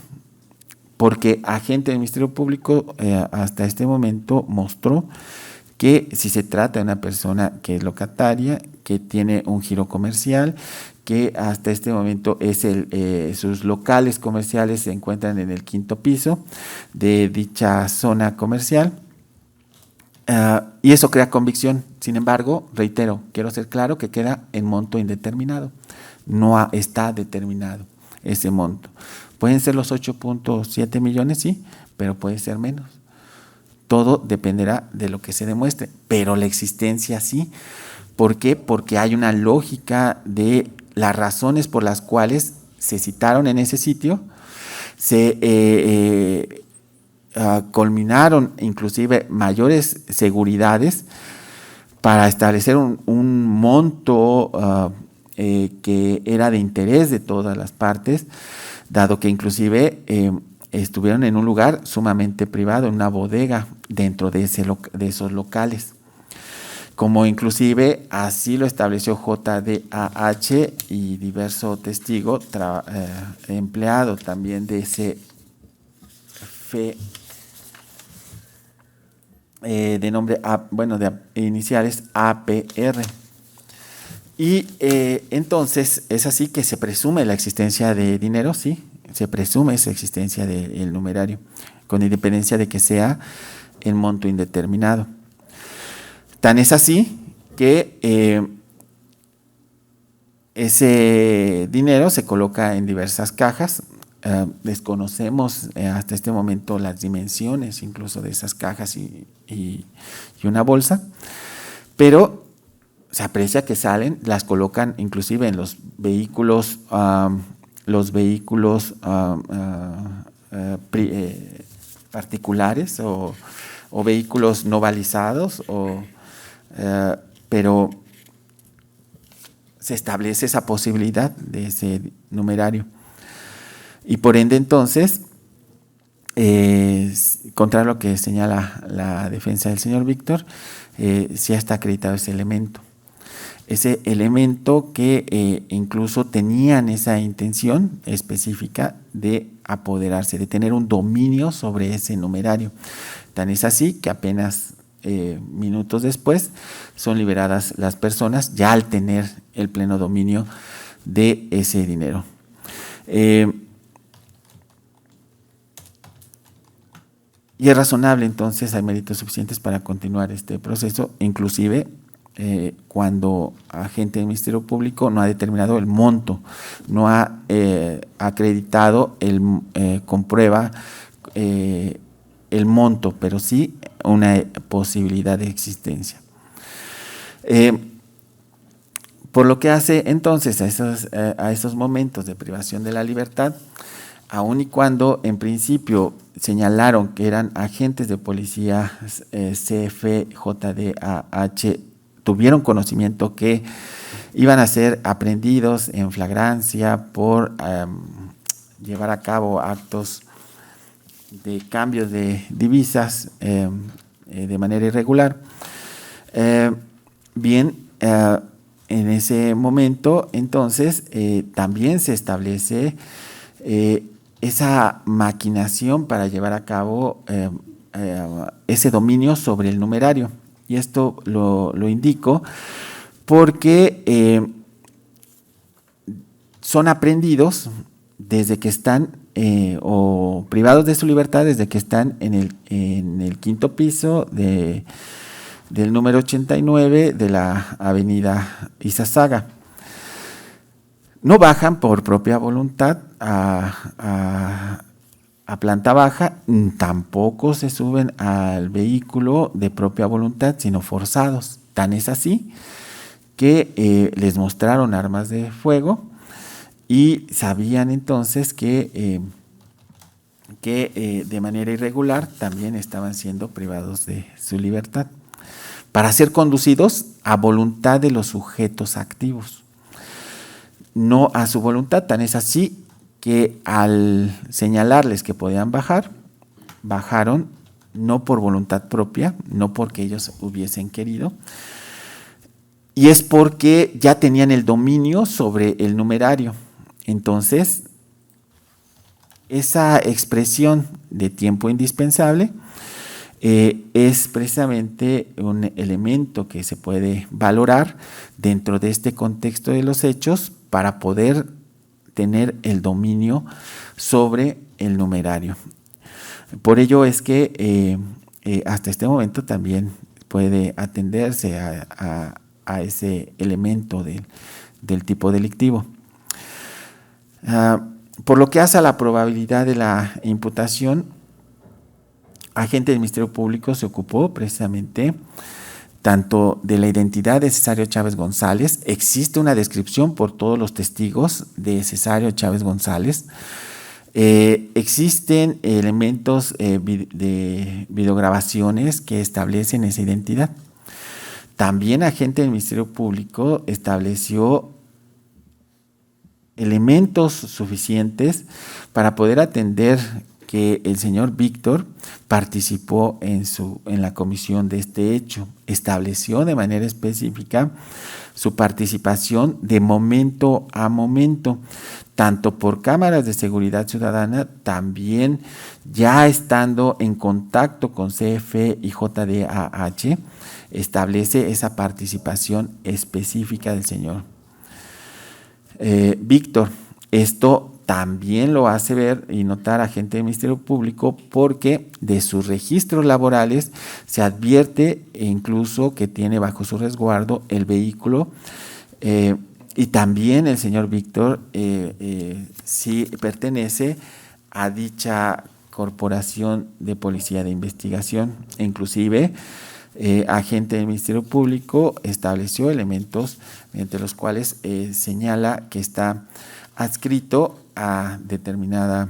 porque agente del Ministerio Público hasta este momento mostró que si se trata de una persona que es locataria, que tiene un giro comercial, que hasta este momento sus locales comerciales se encuentran en el 5º piso de dicha zona comercial, y eso crea convicción. Sin embargo, reitero, quiero ser claro que queda en monto indeterminado. No está determinado ese monto. Pueden ser los 8.7 millones, sí, pero puede ser menos. Todo dependerá de lo que se demuestre, pero la existencia sí. ¿Por qué? Porque hay una lógica de las razones por las cuales se citaron en ese sitio, se culminaron inclusive mayores seguridades para establecer un monto que era de interés de todas las partes, dado que inclusive estuvieron en un lugar sumamente privado, en una bodega dentro de esos locales. Como inclusive así lo estableció JDAH y diverso testigo empleado también de ese FE de nombre, de iniciales APR. Y entonces es así que se presume la existencia de dinero, sí, se presume esa existencia del numerario, con independencia de que sea en monto indeterminado. Tan es así que ese dinero se coloca en diversas cajas. Desconocemos hasta este momento las dimensiones incluso de esas cajas y una bolsa, pero se aprecia que salen, las colocan inclusive en los vehículos particulares o vehículos no balizados, pero se establece esa posibilidad de ese numerario. Y por ende entonces, contra lo que señala la defensa del señor Víctor, sí está acreditado ese elemento que incluso tenían esa intención específica de apoderarse, de tener un dominio sobre ese numerario. Tan es así que apenas minutos después son liberadas las personas ya al tener el pleno dominio de ese dinero. Y es razonable, entonces, hay méritos suficientes para continuar este proceso, inclusive cuando agente del Ministerio Público no ha determinado el monto, no ha acreditado con prueba el monto, pero sí una posibilidad de existencia. Por lo que hace entonces a esos momentos de privación de la libertad, aun y cuando en principio señalaron que eran agentes de policía CFJDAH, tuvieron conocimiento que iban a ser aprehendidos en flagrancia por llevar a cabo actos de cambio de divisas de manera irregular. En ese momento, entonces, también se establece esa maquinación para llevar a cabo ese dominio sobre el numerario. Y esto lo indico porque son aprehendidos desde que están o privados de su libertad desde que están en el quinto piso del número 89 de la avenida Izazaga. No bajan por propia voluntad a planta baja, tampoco se suben al vehículo de propia voluntad, sino forzados. Tan es así que les mostraron armas de fuego y sabían entonces que de manera irregular también estaban siendo privados de su libertad, para ser conducidos a voluntad de los sujetos activos, no a su voluntad. Tan es así que al señalarles que podían bajar, bajaron no por voluntad propia, no porque ellos hubiesen querido, y es porque ya tenían el dominio sobre el numerario. Entonces, esa expresión de tiempo indispensable es precisamente un elemento que se puede valorar dentro de este contexto de los hechos para poder tener el dominio sobre el numerario. Por ello es que hasta este momento también puede atenderse a ese elemento del tipo delictivo. Por lo que hace a la probabilidad de la imputación, agente del Ministerio Público se ocupó precisamente tanto de la identidad de Cesario Chávez González. Existe una descripción por todos los testigos de Cesario Chávez González. Existen elementos de videograbaciones que establecen esa identidad. También agente del Ministerio Público estableció elementos suficientes para poder atender que el señor Víctor participó en la comisión de este hecho. Estableció de manera específica su participación de momento a momento, tanto por cámaras de seguridad ciudadana, también ya estando en contacto con CFE y JDAH, establece esa participación específica del señor Víctor. Esto también lo hace ver y notar agente del Ministerio Público porque de sus registros laborales se advierte incluso que tiene bajo su resguardo el vehículo y también el señor Víctor sí pertenece a dicha corporación de policía de investigación. Inclusive agente del Ministerio Público estableció elementos mediante los cuales señala que está adscrito a determinada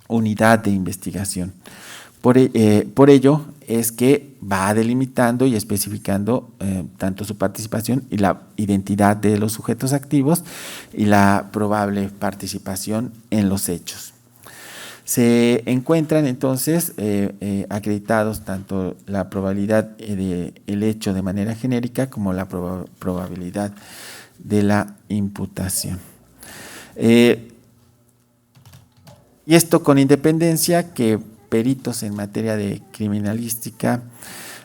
unidad de investigación. Por ello es que va delimitando y especificando tanto su participación y la identidad de los sujetos activos y la probable participación en los hechos. Se encuentran entonces acreditados tanto la probabilidad del hecho de manera genérica como la probabilidad de la imputación. Y esto con independencia que peritos en materia de criminalística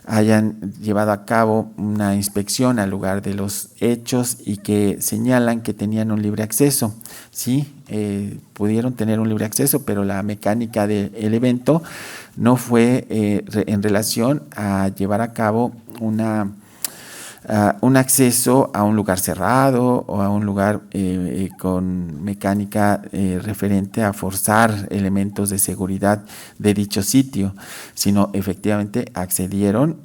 hayan llevado a cabo una inspección al lugar de los hechos y que señalan que tenían un libre acceso. Sí, pudieron tener un libre acceso, pero la mecánica del evento no fue en relación a llevar a cabo un acceso a un lugar cerrado o a un lugar con mecánica referente a forzar elementos de seguridad de dicho sitio, sino efectivamente accedieron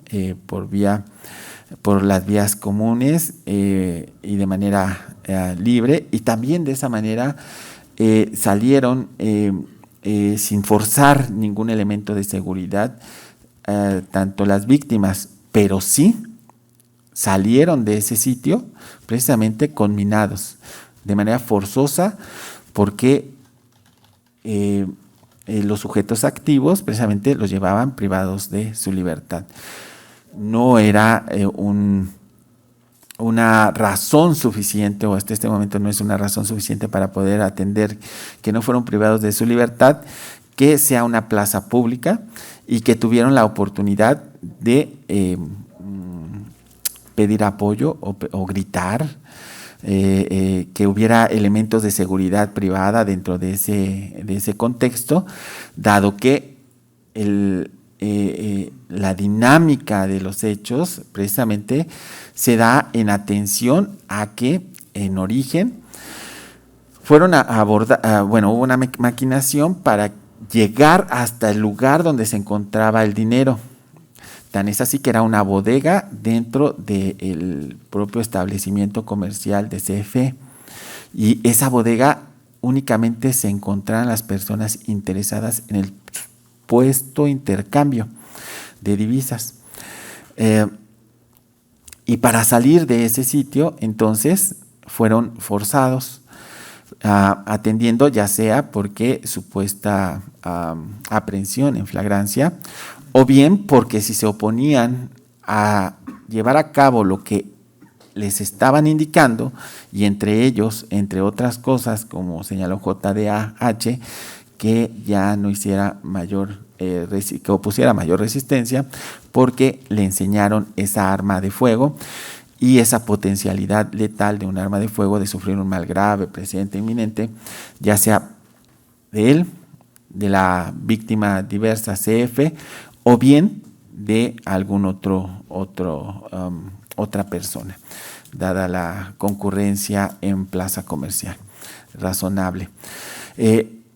por las vías comunes y de manera libre, y también de esa manera salieron sin forzar ningún elemento de seguridad, tanto las víctimas, pero sí salieron de ese sitio precisamente conminados de manera forzosa porque los sujetos activos precisamente los llevaban privados de su libertad. No era una razón suficiente, o hasta este momento no es una razón suficiente para poder atender que no fueron privados de su libertad, que sea una plaza pública y que tuvieron la oportunidad de pedir apoyo o gritar, que hubiera elementos de seguridad privada dentro de ese contexto, dado que la dinámica de los hechos precisamente se da en atención a que en origen fueron a abordar, hubo una maquinación para llegar hasta el lugar donde se encontraba el dinero. Tan es así que era una bodega dentro del propio establecimiento comercial de CFE. Y esa bodega únicamente se encontraban las personas interesadas en el supuesto intercambio de divisas. Y para salir de ese sitio, entonces, fueron forzados, atendiendo ya sea porque supuesta aprehensión en flagrancia, o bien porque si se oponían a llevar a cabo lo que les estaban indicando, y entre ellos, entre otras cosas, como señaló JDAH, que ya no hiciera que opusiera mayor resistencia, porque le enseñaron esa arma de fuego y esa potencialidad letal de un arma de fuego de sufrir un mal grave, presente, inminente, ya sea de él, de la víctima diversa CF, o bien de algún otra persona, dada la concurrencia en plaza comercial, razonable.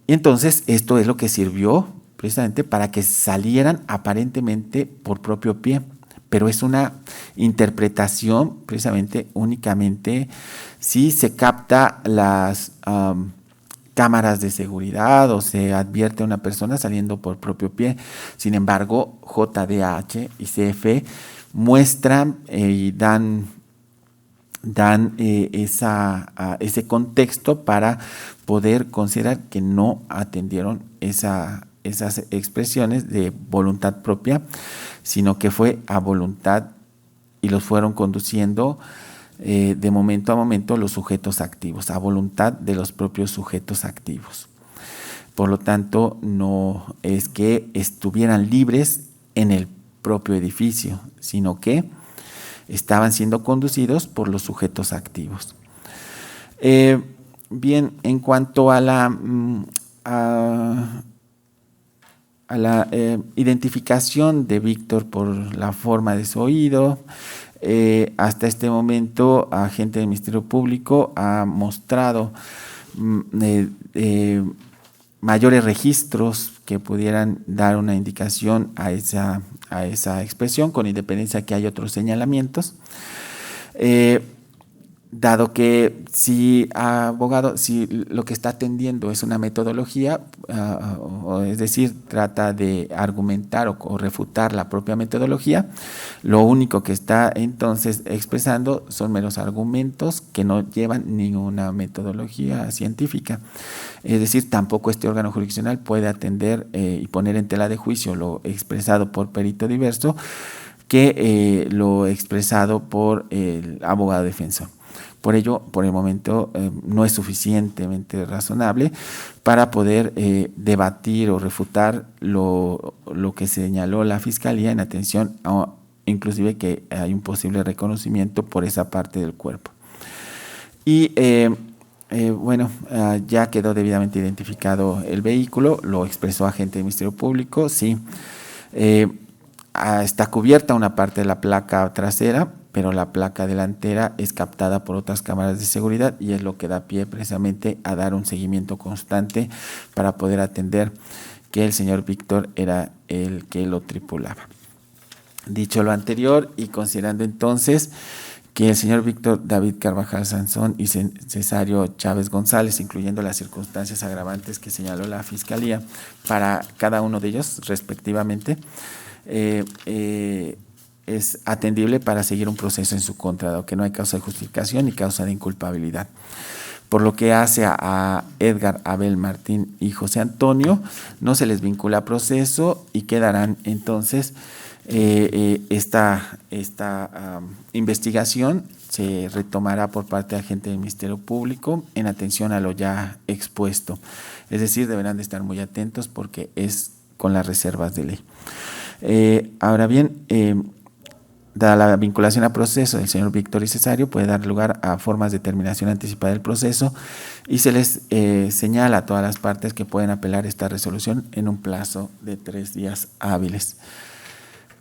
Entonces, esto es lo que sirvió precisamente para que salieran aparentemente por propio pie, pero es una interpretación precisamente únicamente si se capta las cámaras de seguridad o se advierte a una persona saliendo por propio pie. Sin embargo, JDH y CFE muestran y dan ese contexto para poder considerar que no atendieron esas expresiones de voluntad propia, sino que fue a voluntad y los fueron conduciendo de momento a momento los sujetos activos, a voluntad de los propios sujetos activos. Por lo tanto, no es que estuvieran libres en el propio edificio, sino que estaban siendo conducidos por los sujetos activos. Bien, en cuanto a la identificación de Víctor por la forma de su oído, hasta este momento, agente del Ministerio Público ha mostrado mayores registros que pudieran dar una indicación a esa expresión, con independencia que hay otros señalamientos. Dado que si lo que está atendiendo es una metodología, es decir, trata de argumentar o refutar la propia metodología, lo único que está entonces expresando son meros argumentos que no llevan ninguna metodología científica. Es decir, tampoco este órgano jurisdiccional puede atender y poner en tela de juicio lo expresado por perito diverso que lo expresado por el abogado defensor. Por ello, por el momento, no es suficientemente razonable para poder debatir o refutar lo que señaló la Fiscalía en atención a inclusive que hay un posible reconocimiento por esa parte del cuerpo. Y ya quedó debidamente identificado el vehículo, lo expresó agente del Ministerio Público, sí. Está cubierta una parte de la placa trasera, pero la placa delantera es captada por otras cámaras de seguridad y es lo que da pie precisamente a dar un seguimiento constante para poder atender que el señor Víctor era el que lo tripulaba. Dicho lo anterior y considerando entonces que el señor Víctor David Carvajal Sansón y Cesario Chávez González, incluyendo las circunstancias agravantes que señaló la Fiscalía para cada uno de ellos respectivamente, es atendible para seguir un proceso en su contra, dado que no hay causa de justificación ni causa de inculpabilidad. Por lo que hace a Edgar, Abel, Martín y José Antonio, no se les vincula a proceso y quedarán entonces esta investigación se retomará por parte de agente del Ministerio Público en atención a lo ya expuesto. Es decir, deberán de estar muy atentos porque es con las reservas de ley. Ahora bien, dada la vinculación a proceso del señor Víctor y Cesario, puede dar lugar a formas de terminación anticipada del proceso y se les señala a todas las partes que pueden apelar esta resolución en un plazo de 3 días hábiles.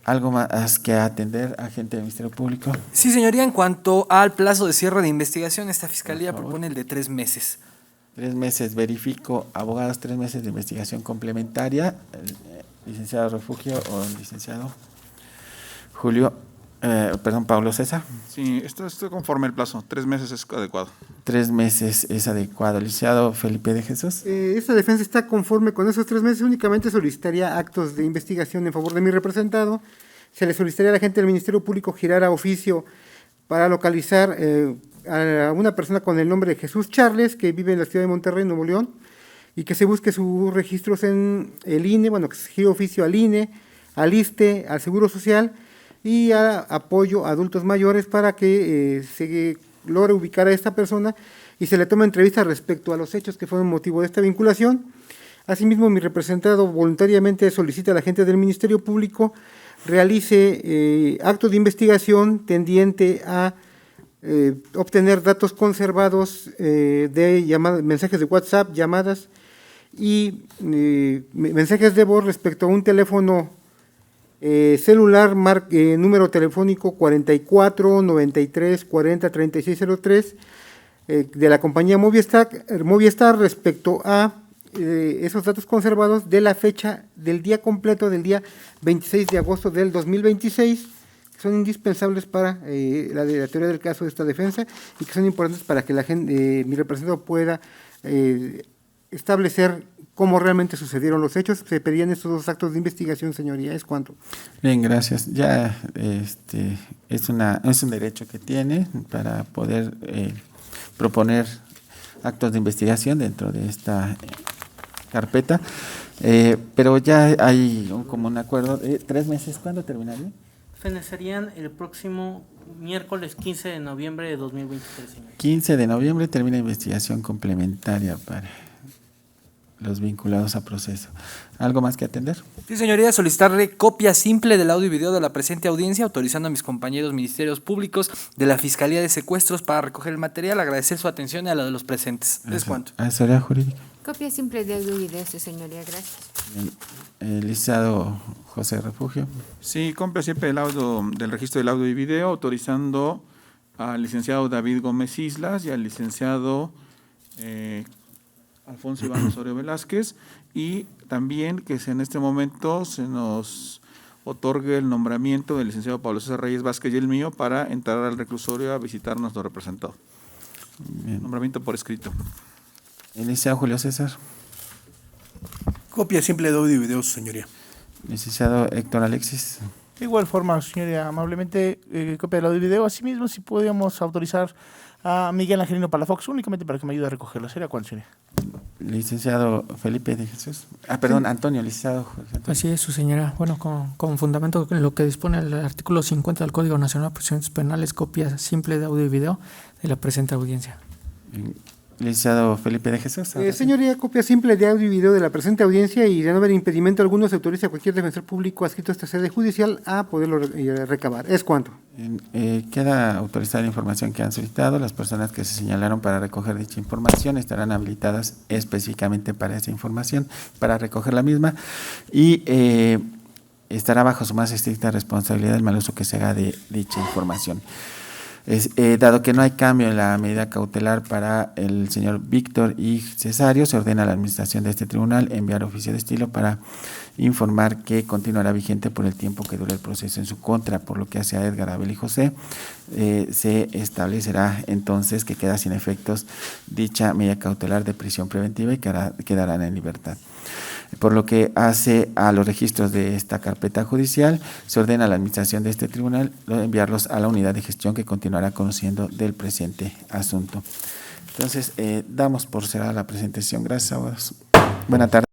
¿Algo más que atender, agente del Ministerio Público? Sí, señoría, en cuanto al plazo de cierre de investigación, esta Fiscalía propone el de 3 meses. 3 meses, verifico, abogados, 3 meses de investigación complementaria. Licenciado Refugio o licenciado Julio, Pablo César. Sí, esto conforme el plazo, 3 meses es adecuado. 3 meses es adecuado. Licenciado Felipe de Jesús. Esta defensa está conforme con esos 3 meses, únicamente solicitaría actos de investigación en favor de mi representado. Se le solicitaría a la gente del Ministerio Público girar a oficio para localizar a una persona con el nombre de Jesús Charles, que vive en la ciudad de Monterrey, Nuevo León, y que se busque sus registros en el INE, que se gire oficio al INE, al ISSSTE, al Seguro Social y a apoyo a adultos mayores para que se logre ubicar a esta persona y se le tome entrevista respecto a los hechos que fueron motivo de esta vinculación. Asimismo, mi representado voluntariamente solicita a la gente del Ministerio Público realice actos de investigación tendiente a obtener datos conservados de mensajes de WhatsApp, llamadas y mensajes de voz respecto a un teléfono Celular, número telefónico 44 93 40 36 03 de la compañía Movistar respecto a esos datos conservados de la fecha del día completo del día 26 de agosto del 2026, que son indispensables para la teoría del caso de esta defensa y que son importantes para que la gente, mi representado pueda establecer cómo realmente sucedieron los hechos. Se pedían estos dos actos de investigación, señoría. ¿Es cuánto? Bien, gracias. Ya es un derecho que tiene para poder proponer actos de investigación dentro de esta carpeta, pero ya hay como un acuerdo de 3 meses. ¿Cuándo terminaría? Fenezarían el próximo miércoles 15 de noviembre de 2023, señor. 15 de noviembre termina investigación complementaria para los vinculados a proceso. ¿Algo más que atender? Sí, señoría, solicitarle copia simple del audio y video de la presente audiencia, autorizando a mis compañeros ministerios públicos de la Fiscalía de Secuestros para recoger el material, agradecer su atención y a la de los presentes. ¿Es cuánto? Asesoría jurídica. Copia simple de audio y video, su señoría, gracias. El licenciado José Refugio. Sí, compra siempre del registro del audio y video, autorizando al licenciado David Gómez Islas y al licenciado Alfonso Iván Osorio Velázquez, y también que en este momento se nos otorgue el nombramiento del licenciado Pablo César Reyes Vázquez y el mío para entrar al reclusorio a visitar a nuestro representado. Bien. Nombramiento por escrito. El licenciado Julio César. Copia simple de audio y video, señoría. Licenciado Héctor Alexis. De igual forma, señoría, amablemente, copia del audio y video. Asimismo, si podíamos autorizar a Miguel Angelino Palafox únicamente para que me ayude a recogerlo. ¿Sería cuánto, señoría? Licenciado Felipe de Jesús. Perdón, Antonio, licenciado Jorge Antonio. Así es, su señora. Bueno, con fundamento en lo que dispone el artículo 50 del Código Nacional de Procedimientos Penales, copia simple de audio y video de la presente audiencia. Licenciado Felipe de Jesús. Señoría, copia simple de audio y video de la presente audiencia, y de no haber impedimento alguno se autoriza a cualquier defensor público adscrito a esta sede judicial a poderlo recabar. ¿Es cuánto? Queda autorizada la información que han solicitado. Las personas que se señalaron para recoger dicha información estarán habilitadas específicamente para esa información, para recoger la misma, y estará bajo su más estricta responsabilidad el mal uso que se haga de dicha información. Dado que no hay cambio en la medida cautelar para el señor Víctor y Cesario, se ordena a la administración de este tribunal enviar oficio de estilo para informar que continuará vigente por el tiempo que dure el proceso en su contra. Por lo que hace a Edgar, Abel y José, se establecerá entonces que queda sin efectos dicha medida cautelar de prisión preventiva y quedarán en libertad. Por lo que hace a los registros de esta carpeta judicial, se ordena a la administración de este tribunal enviarlos a la unidad de gestión que continuará conociendo del presente asunto. Entonces, damos por cerrada la presentación. Gracias, abogados. Buenas tardes.